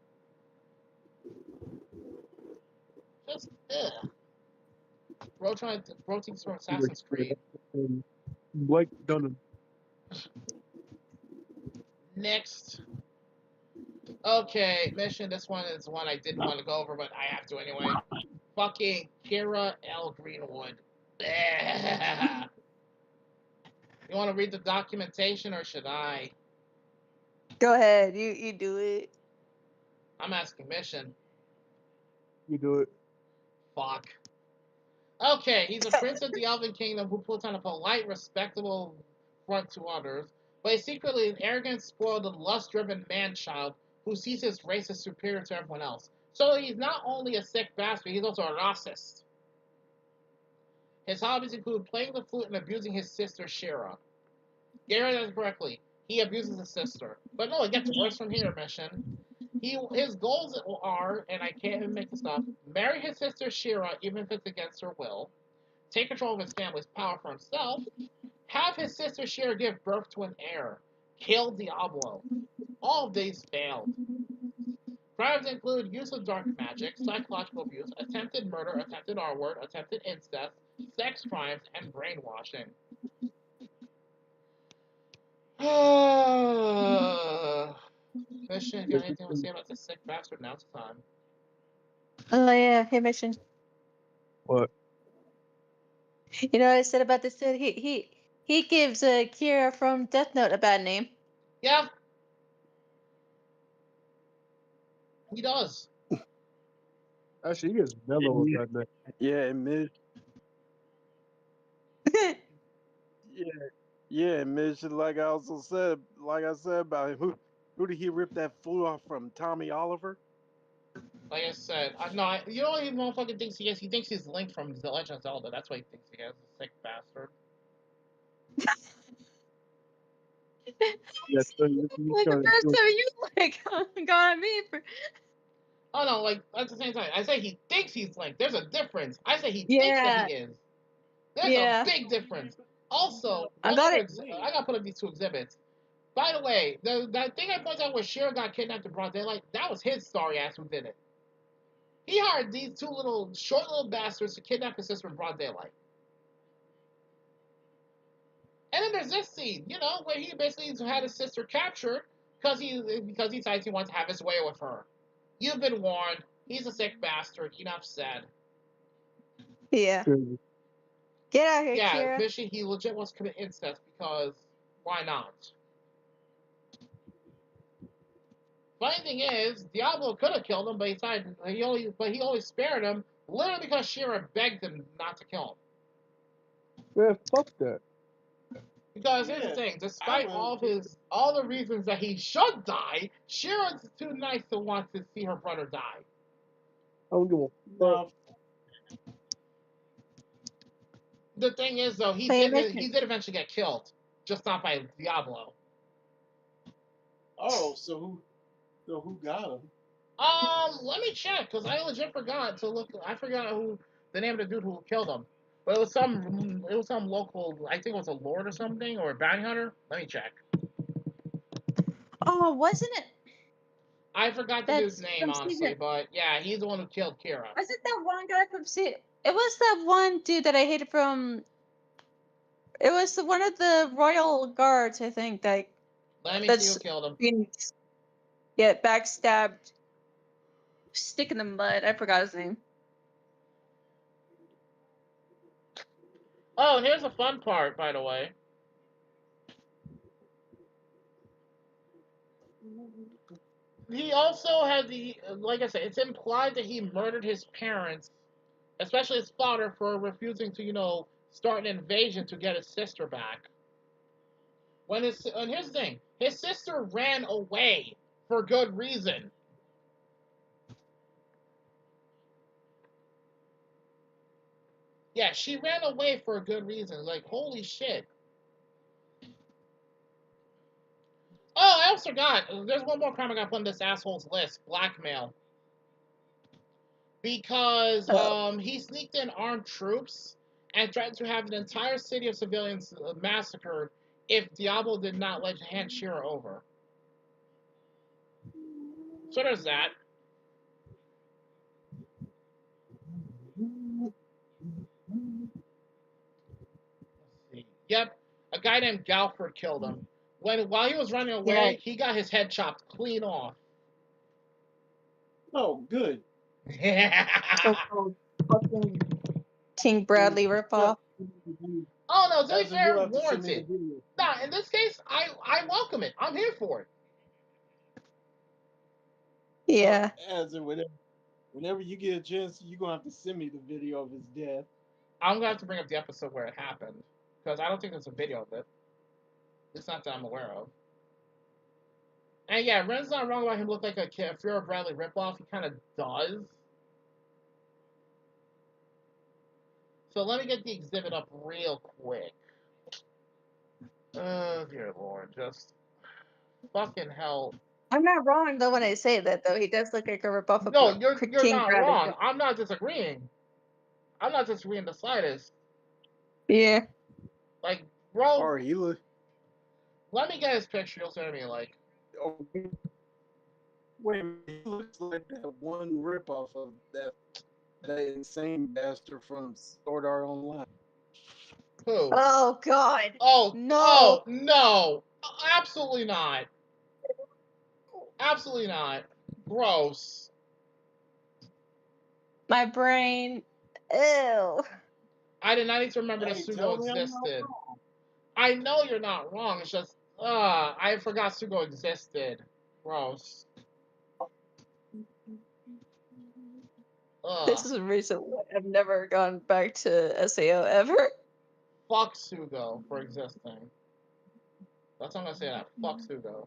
Just bro thinks from Assassin's Creed. Blake Dunham. Next. Okay, mission. This one is one I didn't want to go over, but I have to anyway. Fucking Kira L. Greenwood. You want to read the documentation or should I? Go ahead. You do it. I'm asking mission. You do it. Fuck. Okay, he's a prince of the Elven Kingdom who puts on a polite, respectable front to others, but is secretly an arrogant, spoiled, and lust-driven man-child who sees his race as superior to everyone else. So he's not only a sick bastard, he's also a racist. His hobbies include playing the flute and abusing his sister, Shira. Gary does correctly. He abuses his sister. But no, it gets worse from here, mission. His goals are, and I can't even make this up, marry his sister Shira even if it's against her will, take control of his family's power for himself, have his sister Shira give birth to an heir, kill Diablo. All of these failed. Crimes include use of dark magic, psychological abuse, attempted murder, attempted R-word, attempted incest, sex crimes, and brainwashing. Mission, you got anything to say about the sick bastard? Now it's time. Oh yeah, hey Mission. What? You know what I said about this dude? He gives Kira from Death Note a bad name. Yeah. He does. Actually, he gets mellow with that name. Yeah, and Mitch. Yeah, Mitch. Like I said about him, who did he rip that fool off from? Tommy Oliver. Like I said, you know what he motherfucking thinks he is? He thinks he's Link from The Legend of Zelda. That's what he thinks he is. A sick bastard. Yeah, so he's Like the trying to first do- time you like got at me for Oh no, like at the same time, I say he thinks he's Link. There's a difference. I say he thinks Yeah. that he is. There's Yeah. a big difference. Also, I got it. I gotta put up these two exhibits. By the way, that thing I pointed out where Shira got kidnapped in broad daylight, that was his sorry ass who did it. He hired these two short little bastards to kidnap his sister in broad daylight. And then there's this scene, where he basically had his sister captured because he decides he wants to have his way with her. You've been warned. He's a sick bastard. Enough said. Yeah. Get out here, Yeah, Kira. Fishy, he legit wants to commit incest because why not? Funny thing is, Diablo could have killed him, but he only spared him literally because Shira begged him not to kill him. Man, fuck that. Because here's the Yeah, thing, despite all the reasons that he should die, Shira's too nice to want to see her brother die. I don't give a fuck. No. The thing is, though, he Hey, did Mission. eventually get killed, just not by Diablo. Oh, so who got him? Let me check, because I legit forgot to look. I forgot who the name of the dude who killed him. But it was some local. I think it was a lord or something, or a bounty hunter. Let me check. Oh, wasn't it? I forgot the dude's name, from honestly, season- but yeah, he's the one who killed Kira. Was it that one guy from It was that one dude that I hated from. It was one of the royal guards, I think. That Let me that's see who killed him. been get backstabbed, stick in the mud. I forgot his name. Oh, and here's the fun part, by the way. He also had like I said, it's implied that he murdered his parents, especially his father, for refusing to, start an invasion to get his sister back. And here's the thing, his sister ran away for good reason. Yeah, she ran away for a good reason. Like, holy shit. Oh, I also forgot. There's one more crime I got put on this asshole's list. Blackmail. Because he sneaked in armed troops and threatened to have an entire city of civilians massacred if Diablo did not hand Shira over. So there's that. Let's see. Yep, a guy named Galford killed him. While he was running away, he got his head chopped clean off. Oh, good. So-called fucking King Bradley ripoff. Oh no, to be As in, fair, you'll have to send me the warranted. video. Nah, in this case, I welcome it. I'm here for it. Yeah. As in, whenever you get a chance, you're gonna have to send me the video of his death. I'm gonna have to bring up the episode where it happened because I don't think there's a video of it. It's not that I'm aware of. And yeah, Ren's not wrong about him look like a Fear Bradley ripoff. He kind of does. So let me get the exhibit up real quick. Oh dear lord, just fucking hell. I'm not wrong though when I say that though. He does look like a ripoff of No, you're King not Bradley. wrong. I'm not disagreeing. I'm not disagreeing the slightest. Yeah. Like, bro, Or he look. let me get his picture. You'll see what I mean. Like, Oh, wait a minute. He looks like that one ripoff of that insane bastard from Sword Art Online. who? Oh God. Oh, No. oh, no. Absolutely not. Absolutely not. Gross. My brain. Ew. I did not need to remember that Hey, Sugo tell me I'm not existed. wrong. I know you're not wrong. It's just, I forgot Sugo existed. Gross. This is a reason why I've never gone back to SAO ever. Fuck Sugo for existing. That's how I'm gonna say that. Fuck Sugo.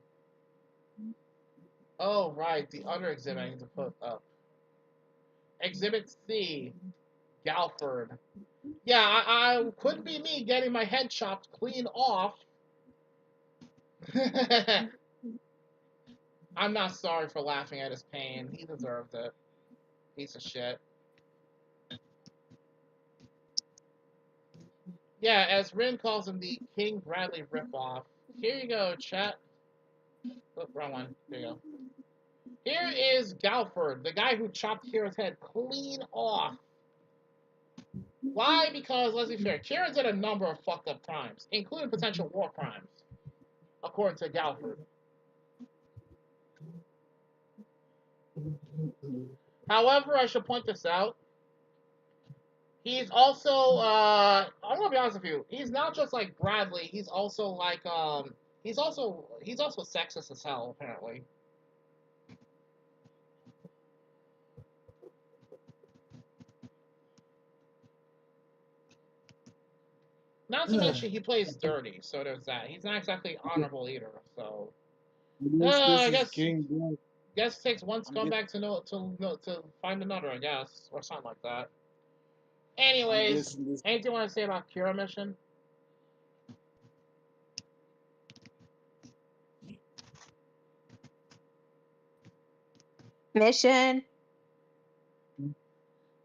Oh, right. The other exhibit I need to put up. Exhibit C. Galford. Yeah, I couldn't be me getting my head chopped clean off. I'm not sorry for laughing at his pain. He deserved it. Piece of shit. Yeah, as Rin calls him, the King Bradley ripoff. Here you go, chat. Oh, wrong one. There you go. Here is Galford, the guy who chopped Kira's head clean off. Why? Because, let's be fair, Kira did a number of fucked up crimes, including potential war crimes, according to Galford. However, I should point this out. He's also, I'm gonna be honest with you. He's not just like Bradley. He's also like, he's also sexist as hell, apparently. Not to mention he plays dirty, so there's that. He's not exactly honorable either. So, I This is guess King Black. it takes one scumbag to find another, I guess, or something like that. Anyways, anything you want to say about Kira mission? Mission.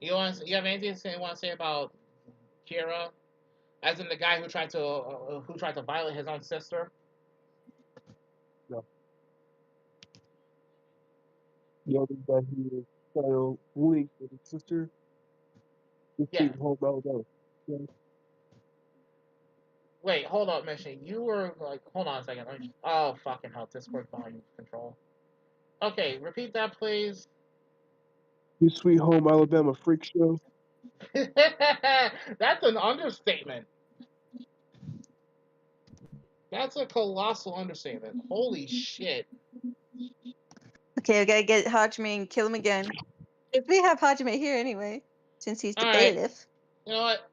You have anything you want to say about Kira, as in the guy who tried to violate his own sister? No. The other guy who was trying to link with his sister. Yeah. Home Alabama. Yeah. Wait, hold up, Mission. You were like, hold on a second. Oh, fucking hell. Discord volume control. Okay, repeat that, please. His Sweet Home Alabama freak show. That's an understatement. That's a colossal understatement. Holy shit. Okay, we gotta get Hajime and kill him again. If we have Hajime here anyway, since he's the All right. bailiff. You know what?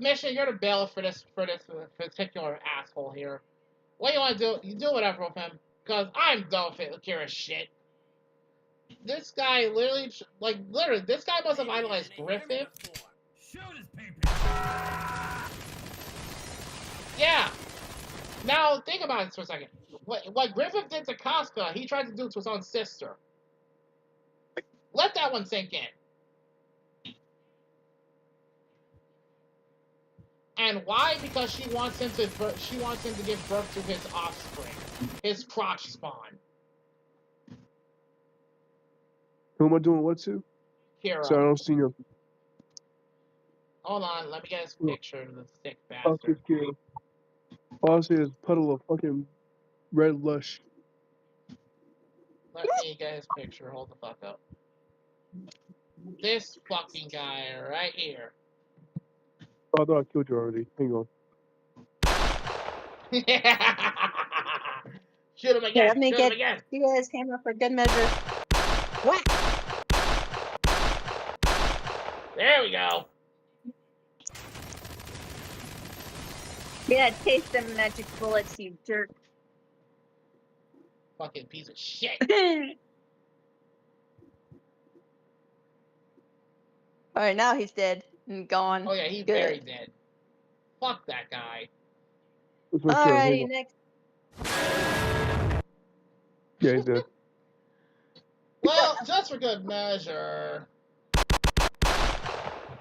Mission, you're the bailiff for this particular asshole here. What do you want to do? You do whatever with him, because I'm done with Kira's shit. This guy literally, this guy must have idolized Griffith. Yeah. Now think about it for a second. What Griffith did to Casca, he tried to do to his own sister. Let that one sink in. And why? Because she wants him to give birth to his offspring, his crotch spawn. Who am I doing what to? Kira. So I don't see you. Hold on, let me get his picture of the sick Fuck bastard. this kid. All I see is puddle of fucking red lush. Let me get his picture. Hold the fuck up. This fucking guy right here. Oh, I thought I killed you already. Hang on. Shoot him again. Let me Shoot get him again. you guys hammer for good measure. Whack! There we go. Yeah, taste them magic bullets, you jerk. Fucking piece of shit. Alright, now he's dead and gone. Oh yeah, he's very dead. Fuck that guy. Alrighty, next. Yeah, he's dead. Well, just for good measure.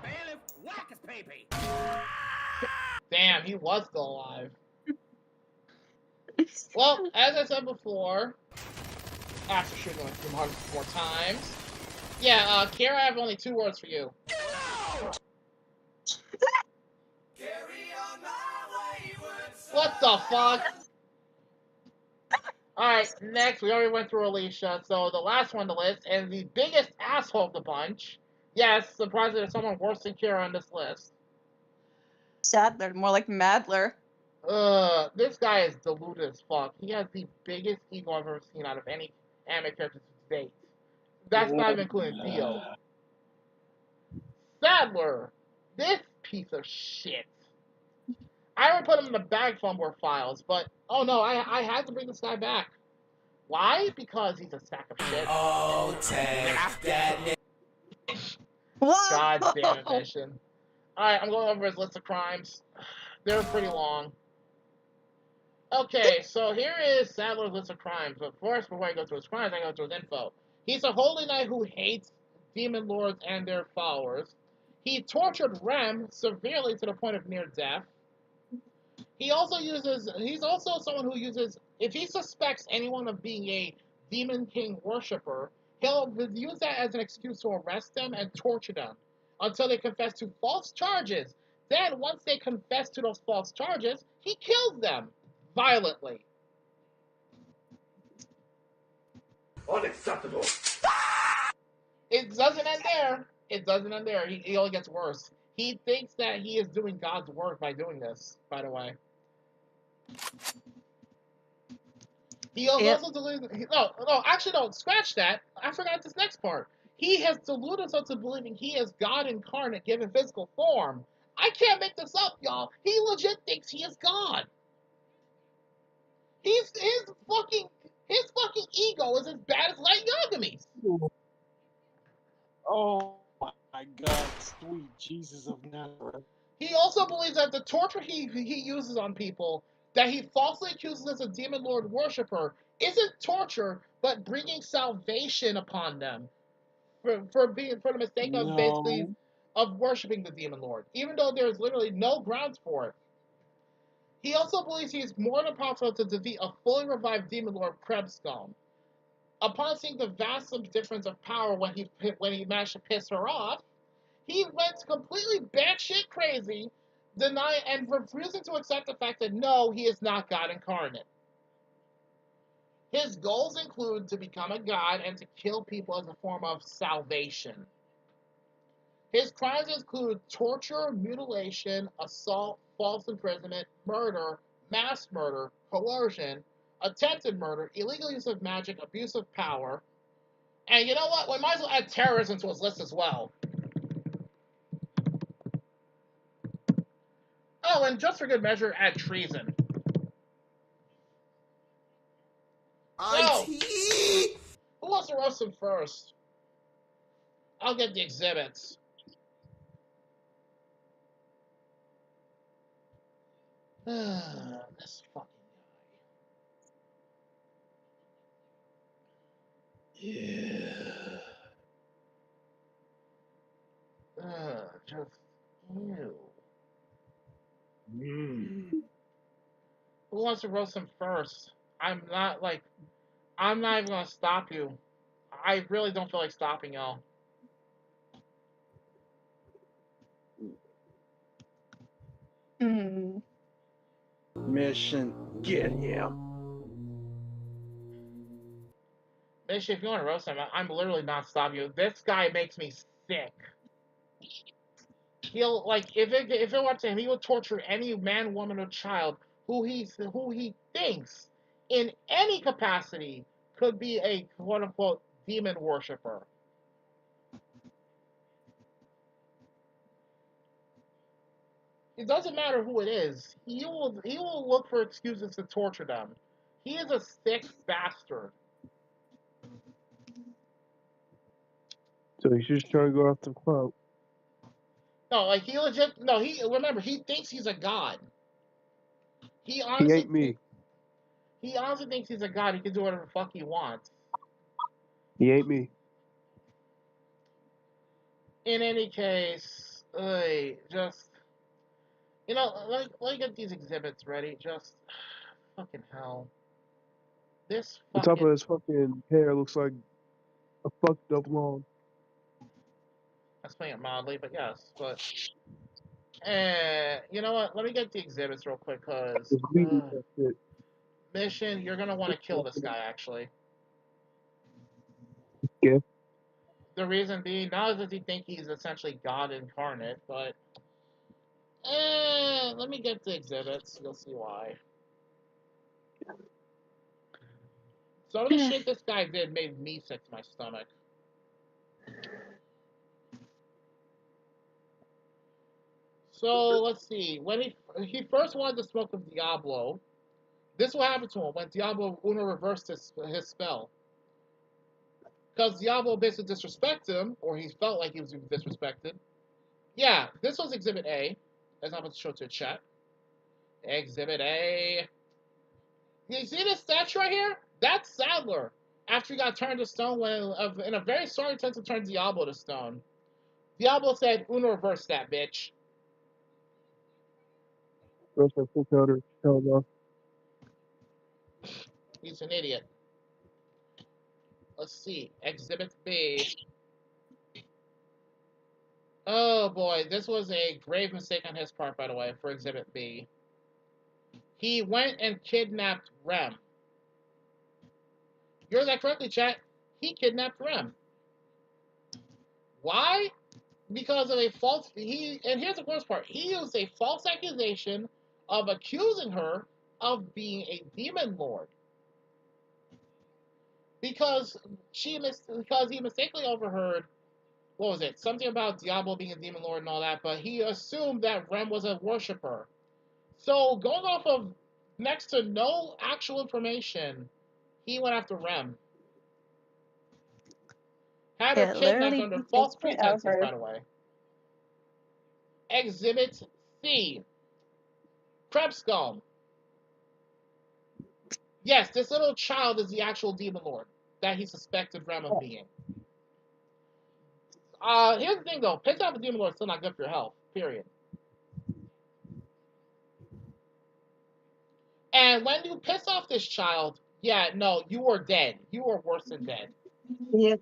Bailiff, whack his pee-pee. Damn, he was still alive. Well, as I said before, after shooting him a few more times, yeah, Kira, I have only 2 words for you. What the fuck? Alright, next, we already went through Alicia, so the last one on the list, and the biggest asshole of the bunch. Yes, surprisingly, there's someone worse than Kira on this list. Sadler, more like Madler. This guy is deluded as fuck. He has the biggest ego I've ever seen out of any anime character to date. That's not even including Theo. Sadler, this piece of shit. I would put him in the bag fumble files, but oh no, I had to bring this guy back. Why? Because he's a sack of shit. Oh, take that. God damn it, Mission. Alright, I'm going over his list of crimes. They're pretty long. Okay, so here is Sadler's list of crimes. But first, before I go through his crimes, I go through his info. He's a holy knight who hates demon lords and their followers. He tortured Rem severely to the point of near death. He's also someone who uses, if he suspects anyone of being a Demon King worshiper, he'll use that as an excuse to arrest them and torture them until they confess to false charges. Then, once they confess to those false charges, he kills them violently. Unacceptable. It doesn't end there. It doesn't end there. He only gets worse. He thinks that he is doing God's work by doing this, by the way. He also deluded. No, scratch that. I forgot this next part. He has deluded himself to believing he is God incarnate given physical form. I can't make this up, y'all. He legit thinks he is God. His fucking ego is as bad as Light Yagami's. Oh my God, sweet Jesus of Nazareth. He also believes that the torture he uses on people, that he falsely accuses as a demon lord worshiper, isn't torture, but bringing salvation upon them for the mistake of basically of worshiping the demon lord, even though there's literally no grounds for it. He also believes he is more than powerful to defeat a fully revived demon lord Krebscombe. Upon seeing the vast difference of power when he managed to piss her off, he went completely batshit crazy, denying and refusing to accept the fact that no, he is not God incarnate. His goals include to become a god and to kill people as a form of salvation. His crimes include torture, mutilation, assault, false imprisonment, murder, mass murder, coercion, attempted murder, illegal use of magic, abuse of power, and you know what? We might as well add terrorism to his list as well. Oh, and just for good measure, add treason. So, who wants to roast him first? I'll get the exhibits. This fucking guy. Yeah. Just ew. Who wants to roast him first? I'm not even gonna stop you. I really don't feel like stopping y'all. Mission, get him. Mission, if you want to roast him, I'm literally not stopping you. This guy makes me sick. He'll if it were up to him, he would torture any man, woman, or child who he thinks in any capacity could be a quote unquote demon worshiper. It doesn't matter who it is. He will look for excuses to torture them. He is a sick bastard. So he's just trying to go after the clout. No, remember, he thinks he's a god. He ain't me. He honestly thinks he's a god. He can do whatever the fuck he wants. He ain't me. In any case, You know, let me get these exhibits ready. Just fucking hell. This The top of fucking. his fucking hair looks like a fucked up lawn. That's playing it mildly, but yes. But you know what? Let me get the exhibits real quick, cause His weed is that shit. Mission, you're gonna want to kill this guy actually. Yeah. The reason being, not does he think he's essentially God incarnate, but let me get the exhibits. You'll see why. Some of the shit this guy did made me sick to my stomach. So let's see. When he first wanted to smoke with Diablo, this is what happened to him when Diablo Uno reversed his spell. Because Diablo basically disrespected him, or he felt like he was being disrespected. Yeah, this was Exhibit A, as I'm going to show to the chat. Exhibit A. You see this statue right here? That's Sadler. After he got turned to stone, in a very sorry attempt to turn Diablo to stone. Diablo said, Uno reverse that, bitch. Rest that full powder. Hell no. He's an idiot. Let's see. Exhibit B. Oh boy, this was a grave mistake on his part, by the way, for Exhibit B. He went and kidnapped Rem. You heard that correctly, chat. He kidnapped Rem. Why? Because of a false. And here's the worst part. He used a false accusation of accusing her of being a demon lord. Because he mistakenly overheard, what was it? Something about Diablo being a demon lord and all that, but he assumed that Rem was a worshiper. So going off of next to no actual information, he went after Rem. Had her kidnapped under false pretenses, by the way. Exhibit C. Krebscomb. Yes, this little child is the actual demon lord that he suspected Rem of being. Here's the thing though, pissing off a demon lord is still not good for your health, period. And when you piss off this child, yeah, no, you are dead. You are worse than dead. Yeah.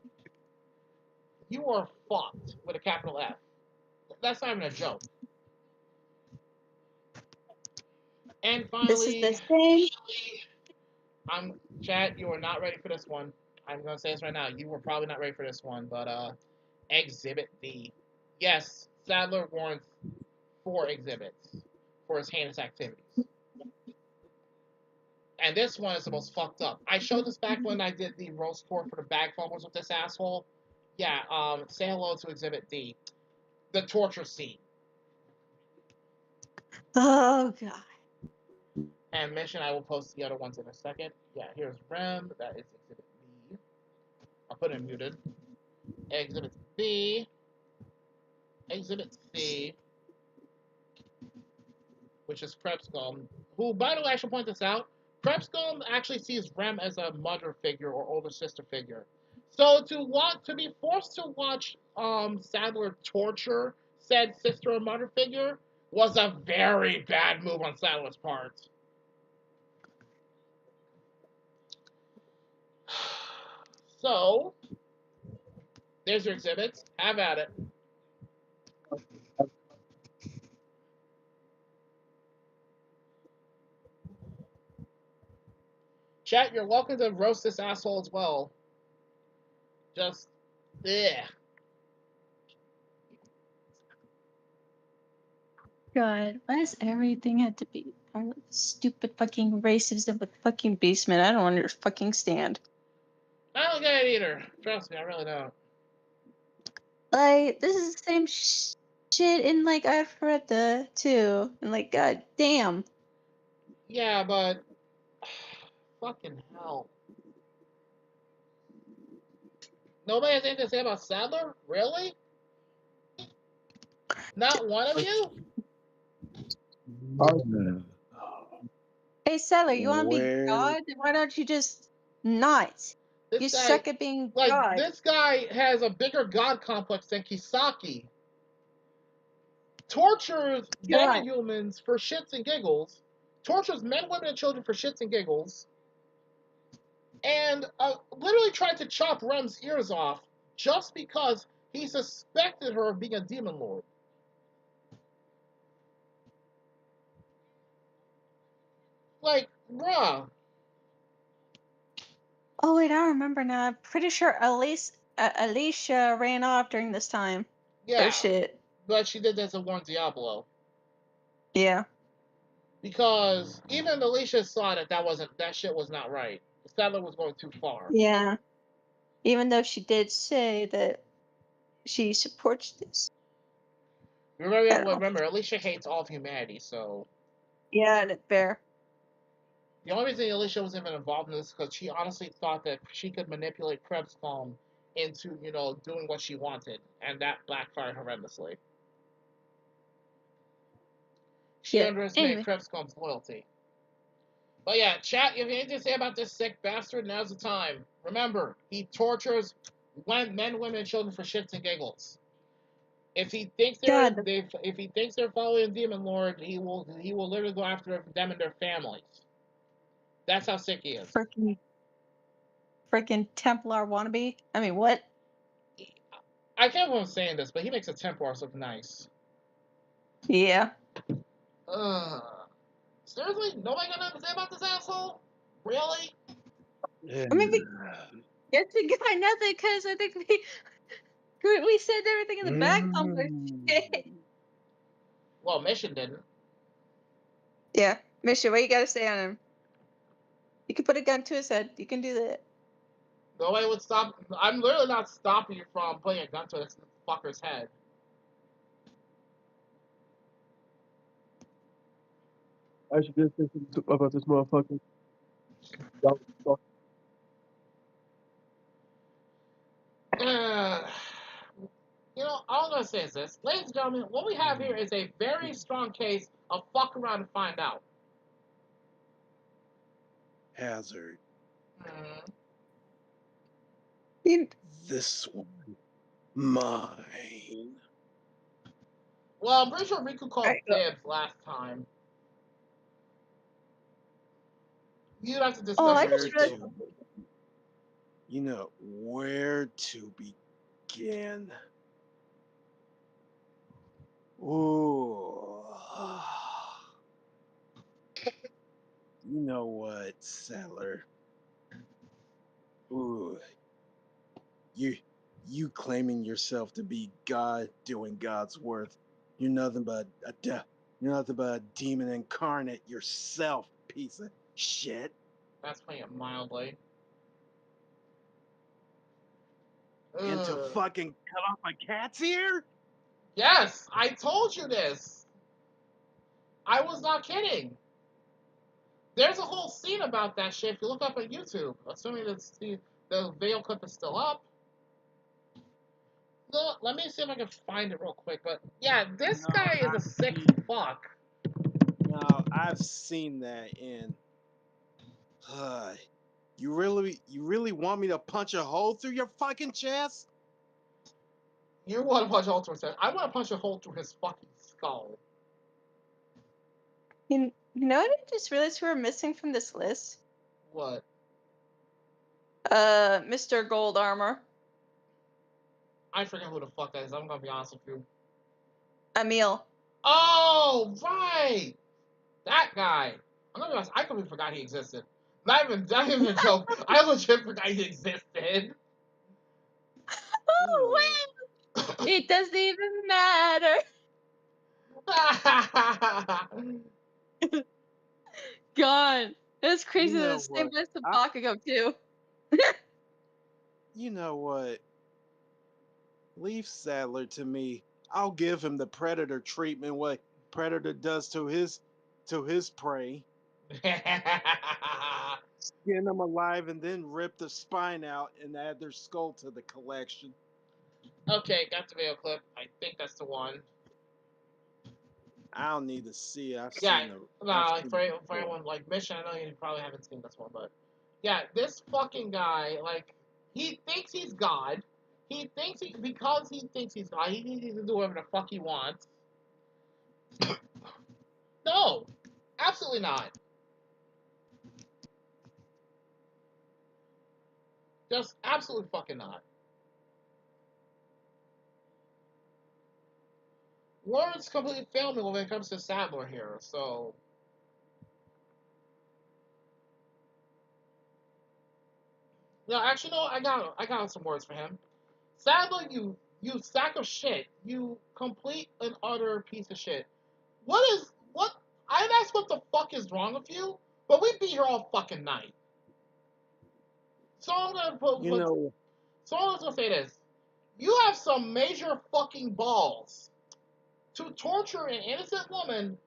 You are fucked with a capital F. That's not even a joke. And This is finally, the same. Chad, you are not ready for this one. I'm gonna say this right now. You were probably not ready for this one, but Exhibit D. Yes, Sadler warrants 4 exhibits for his heinous activities. And this one is the most fucked up. I showed this back when I did the roast tour for the bag fumbles with this asshole. Yeah, say hello to Exhibit D. The torture scene. Oh god. And Mission, I will post the other ones in a second. Yeah, here's Rem. That is Exhibit B. I'll put it in muted. Exhibit B. Exhibit C. Which is Krebscomb. Who, by the way, I should point this out. Krebscomb actually sees Rem as a mother figure or older sister figure. So to be forced to watch Sadler torture said sister or mother figure was a very bad move on Sadler's part. So, there's your exhibits. Have at it. Chat, you're welcome to roast this asshole as well. Just, yeah. God, why does everything have to be part of stupid fucking racism with fucking basement? I don't understand. I don't get it either. Trust me, I really don't. Like, this is the same shit in, like, I've read the too. And, like, god damn. Yeah, but fucking hell. Nobody has anything to say about Sadler? Really? Not one of you? Hey, Settler, you want to be Where? God? Why don't you just not? This You guy, suck at being like, God. this guy has a bigger god complex than Kisaki. tortures God. humans for shits and giggles, tortures men, women, and children for shits and giggles, and literally tried to chop Rem's ears off just because he suspected her of being a demon lord. Like, bruh. Oh wait, I remember now. I'm pretty sure Alicia ran off during this time. Yeah, Or shit. but she did this to warn Diablo. Yeah. Because even Alicia saw that shit was not right. Sadler was going too far. Yeah. Even though she did say that she supports this. Remember, Alicia hates all of humanity, so. Yeah, that's fair. The only reason Alicia was even involved in this is because she honestly thought that she could manipulate Krebscomb into, doing what she wanted, and that backfired horrendously. She underestimated Krebscomb's loyalty. But yeah, chat, if you have anything to say about this sick bastard, now's the time. Remember, he tortures men, women, and children for shits and giggles. If he thinks they're following a demon lord, he will literally go after them and their families. That's how sick he is. Freaking Templar wannabe. I mean, what? I can't believe I'm saying this, but he makes the Templars look nice. Yeah. Seriously? Nobody got nothing to say about this asshole? Really? Yeah. I mean, guess we got nothing because I think we said everything in the back. Well, Mission didn't. Yeah, Misha, what you gotta say on him? You can put a gun to his head. You can do that. Nobody would stop. I'm literally not stopping you from putting a gun to this fucker's head. I should just say something about this motherfucker. All I'm going to say is this. Ladies and gentlemen, what we have here is a very strong case of fuck around and find out. Hazard. This one. Mine. Well, I'm pretty sure Riku called dibs last time. You'd have to discuss I it. just realized. Where to begin? Ooh. You know what, Sattler? Ooh. You claiming yourself to be God doing God's work. You're nothing but a demon incarnate yourself, piece of shit. That's putting it mildly. And to fucking cut off a cat's ear? Yes, I told you this. I was not kidding. There's a whole scene about that shit if you look up on YouTube, assuming that the video clip is still up. No, let me see if I can find it real quick. But yeah, this guy is a sick fuck. No, I've seen that, and you really want me to punch a hole through your fucking chest? You want to punch a hole through his head. I want to punch a hole through his fucking skull. You know what I just realized we were missing from this list? What? Mr. Gold Armor. I forget who the fuck that is. I'm gonna be honest with you. Emil. Oh, right! That guy. I'm gonna be honest, I completely forgot he existed. Not even a joke. I legit forgot he existed. Oh, wow! It doesn't even matter. God, that's crazy. That the same list a block ago too. You know what? Leave Sadler to me. I'll give him the predator treatment what Predator does to his prey. Skin them alive and then rip the spine out and add their skull to the collection. Okay, got the video clip. I think that's the one. I don't need to see it. I've yeah, seen it. no, for anyone like Mission, I know you probably haven't seen this one, but yeah, this fucking guy, like, he thinks he's God. Because he thinks he's God, he can do whatever the fuck he wants. No, absolutely not. Just absolutely fucking not. Words completely fail me when it comes to Sadler here, so. No, actually, no. I got some words for him. Sadler, you sack of shit. You complete and utter piece of shit. What? I'd ask what the fuck is wrong with you, but we'd be here all fucking night. So I'm gonna put. You know, So I'm gonna say this: you have some major fucking balls to torture an innocent woman,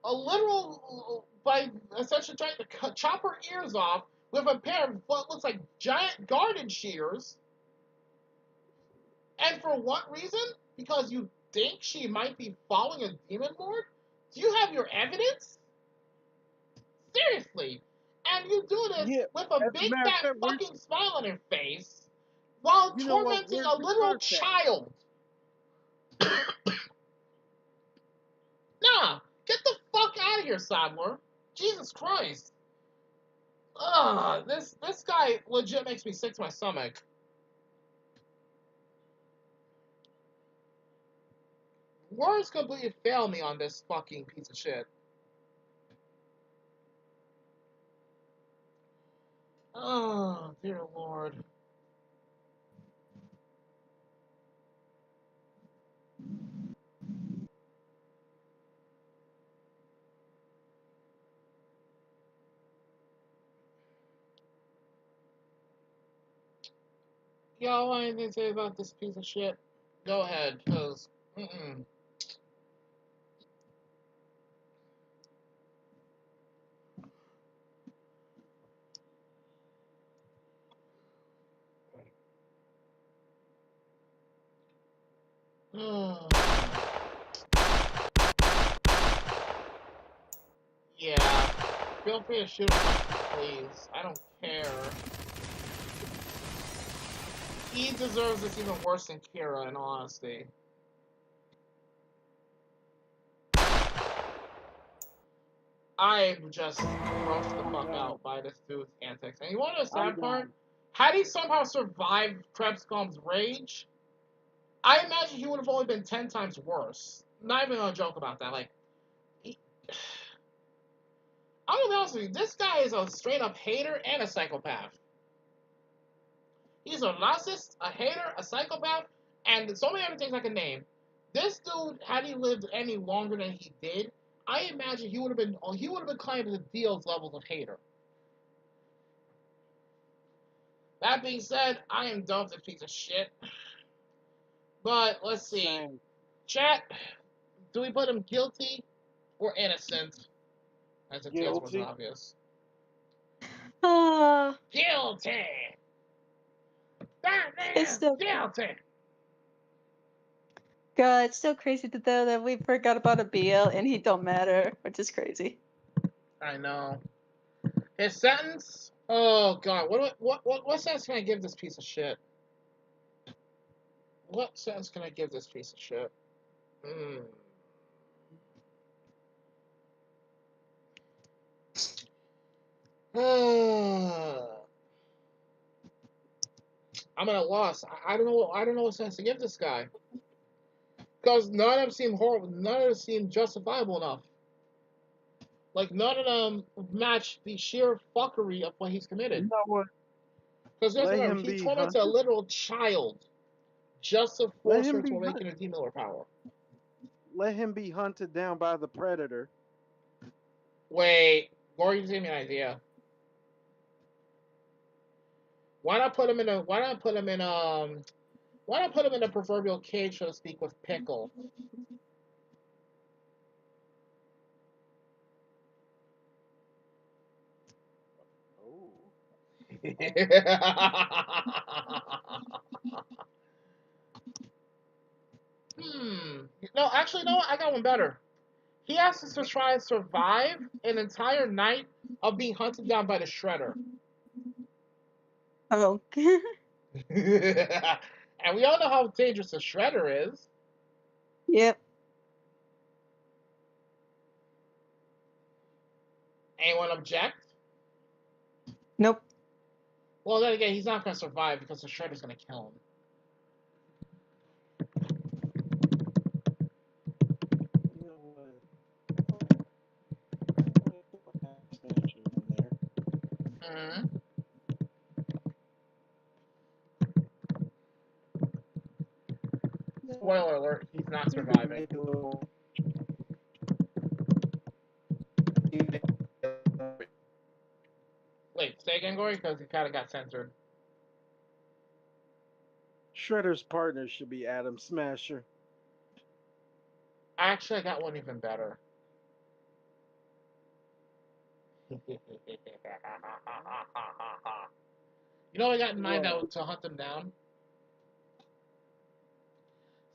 a literal by essentially trying to chop her ears off with a pair of what looks like giant garden shears. And for what reason? Because you think she might be following a demon lord? Do you have your evidence? Seriously. And you do this yeah. with a As a big matter of fat fact, fucking smile on your face while you know what? tormenting Where's a the literal first at? child. Nah, get the fuck out of here, Sadler. Jesus Christ. Ugh, this guy legit makes me sick to my stomach. Words completely fail me on this fucking piece of shit. Oh, dear Lord. Y'all want anything to say about this piece of shit? Go ahead, cause yeah. Feel free to shoot him, please. I don't care. He deserves this even worse than Kira, in all honesty. I'm just grossed the fuck out by this dude's antics. And you want to know the sad part? Had he somehow survived Krebscom's rage, I imagine he would have only been 10 times worse. Not even gonna joke about that. Like, I'm gonna be honest with you, this guy is a straight up hater and a psychopath. He's a narcissist, a hater, a psychopath, and so many other things I can name. This dude, had he lived any longer than he did, I imagine he would have been climbing to Dio's levels of hater. That being said, I am done with this piece of shit. But let's see. Same. Chat, do we put him guilty or innocent? As it was Guilty. obvious. Ah, Guilty! Batman! it's still Guilty! God, it's still crazy to know that we forgot about a BL and he don't matter, which is crazy. I know. His sentence? Oh god, what sentence can I give this piece of shit? What sentence can I give this piece of shit? I'm at a loss. I don't know what sentence to give this guy. Because none of them seem horrible. None of them seem justifiable enough. Like, none of them match the sheer fuckery of what he's committed. You know what? Because Let remember, him he be tormented a hunted. literal child just to Let force him her to be awaken her demon power. Let him be hunted down by the predator. Wait, Lori, you gave me an idea. Why not put him in a proverbial cage, so to speak, with Pickle? Oh. No, actually, no. I got one better. He has to try and survive an entire night of being hunted down by the Shredder. Oh. And we all know how dangerous the Shredder is. Yep. Anyone object? Nope. Well, then again, he's not going to survive because the Shredder's going to kill him. You know what? Smasher in there. Mm-hmm. Spoiler alert, he's not surviving. Wait, say again, Gory? Because he kind of got censored. Shredder's partner should be Adam Smasher. Actually, I got one even better. You know what I got in mind that to hunt him down?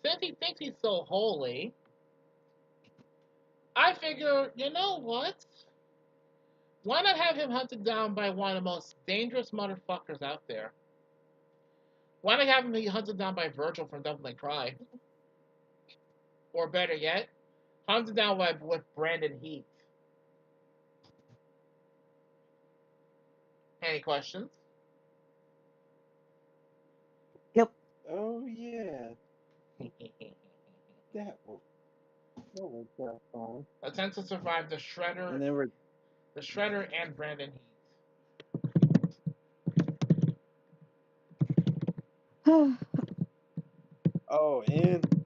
Since he thinks he's so holy, I figure, you know what? Why not have him hunted down by one of the most dangerous motherfuckers out there? Why not have him be hunted down by Virgil from Devil May Cry? Or better yet, hunted down with Brandon Heat. Any questions? Yep. Oh yeah, that was that fun. Attempt to survive the Shredder, And then the Shredder and Brandon Heat. oh, and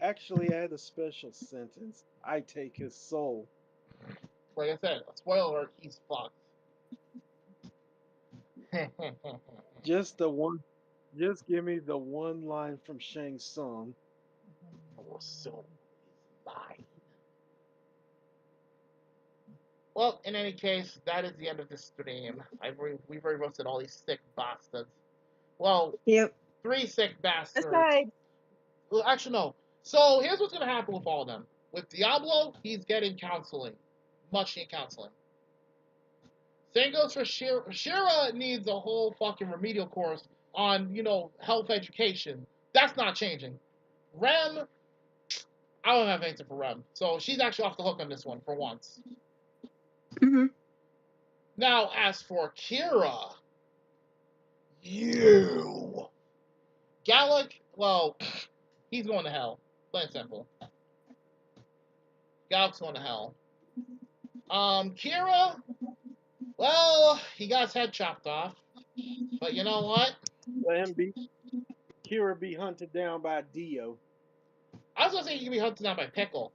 actually, I had a special sentence. I take his soul. Like I said, spoiler alert, he's fucked. Just the one. Just give me the one line from Shang Tsung. Our soul is mine. Well, in any case, that is the end of this stream. We've already roasted all these sick bastards. Well, Yep. 3 sick bastards. Aside. Well, actually, no. So here's what's gonna happen with all of them. With Diablo, he's getting counseling, much needed counseling. Same goes for Shira. Shira needs a whole fucking remedial course on, health education. That's not changing. Rem, I don't have anything for Rem. So she's actually off the hook on this one for once. Mm-hmm. Now, as for Kira, you. Gallic, well, he's going to hell. Plain and simple. Gallic's going to hell. Kira, well, he got his head chopped off. But you know what? Let him be. Kira be hunted down by Dio. I was going to say he can be hunted down by Pickle.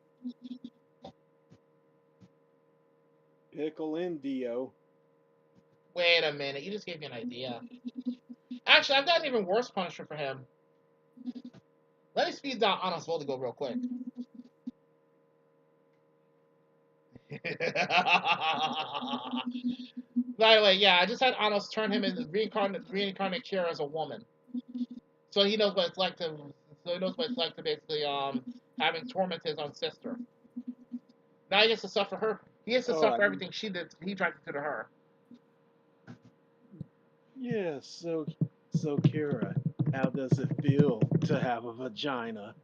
Pickle and Dio. Wait a minute, you just gave me an idea. Actually, I've got an even worse punishment for him. Let me speed down Anos Voldigo real quick. By the way, yeah, I just had Anos turn him into reincarnate Kira as a woman. So he knows what it's like to basically having tormented his own sister. Now he gets to suffer her. He gets to suffer everything he tried to do to her. Yeah, so Kira, how does it feel to have a vagina?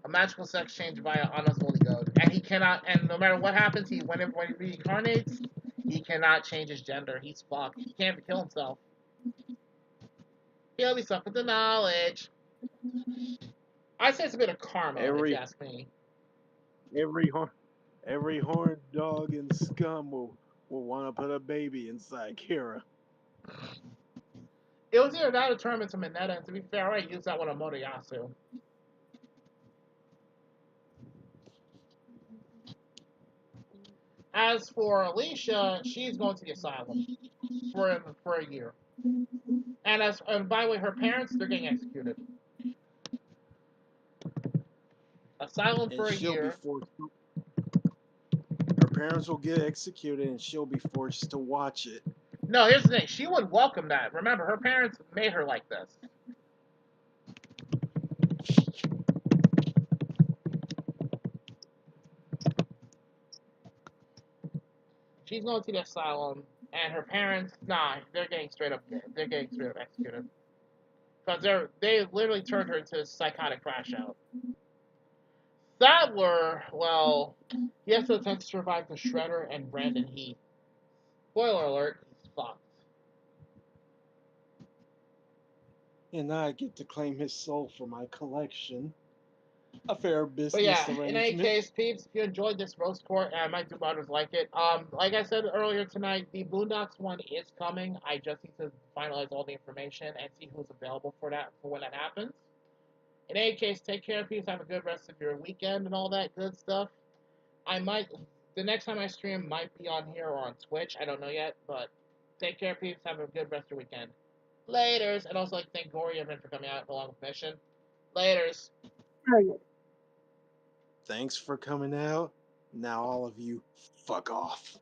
A magical sex change via Anos Voldigo. And he cannot, and no matter what happens, when he reincarnates, he cannot change his gender. He's fucked. He can't kill himself. He'll be stuck with the knowledge. I say it's a bit of karma, if you ask me. Every horned dog and scum will want to put a baby inside Kira. It was either that or turn him into Mineta, and to be fair, I used that one on Motoyasu. As for Alicia, she's going to the asylum for a year. And by the way, her parents, they're getting executed. Asylum for a year. Her parents will get executed, and she'll be forced to watch it. No, here's the thing. She would welcome that. Remember, her parents made her like this. She's going to the asylum, and her parents, they're getting straight up executed. Because they literally turned her into a psychotic crash out. Sadler, well, he has to attempt to survive the Shredder and Brandon Heath. Spoiler alert, he's fucked. And I get to claim his soul for my collection. A fair But business yeah, in any arrangement. case, peeps, if you enjoyed this roast court, and I might do others like it. Like I said earlier tonight, the Boondocks one is coming. I just need to finalize all the information and see who's available for when that happens. In any case, take care, peeps. Have a good rest of your weekend and all that good stuff. The next time I stream might be on here or on Twitch. I don't know yet, but take care, peeps. Have a good rest of your weekend. Laters. And also, like, thank Gory Event for coming out along with Mission. Laters. Thanks for coming out. Now all of you, fuck off.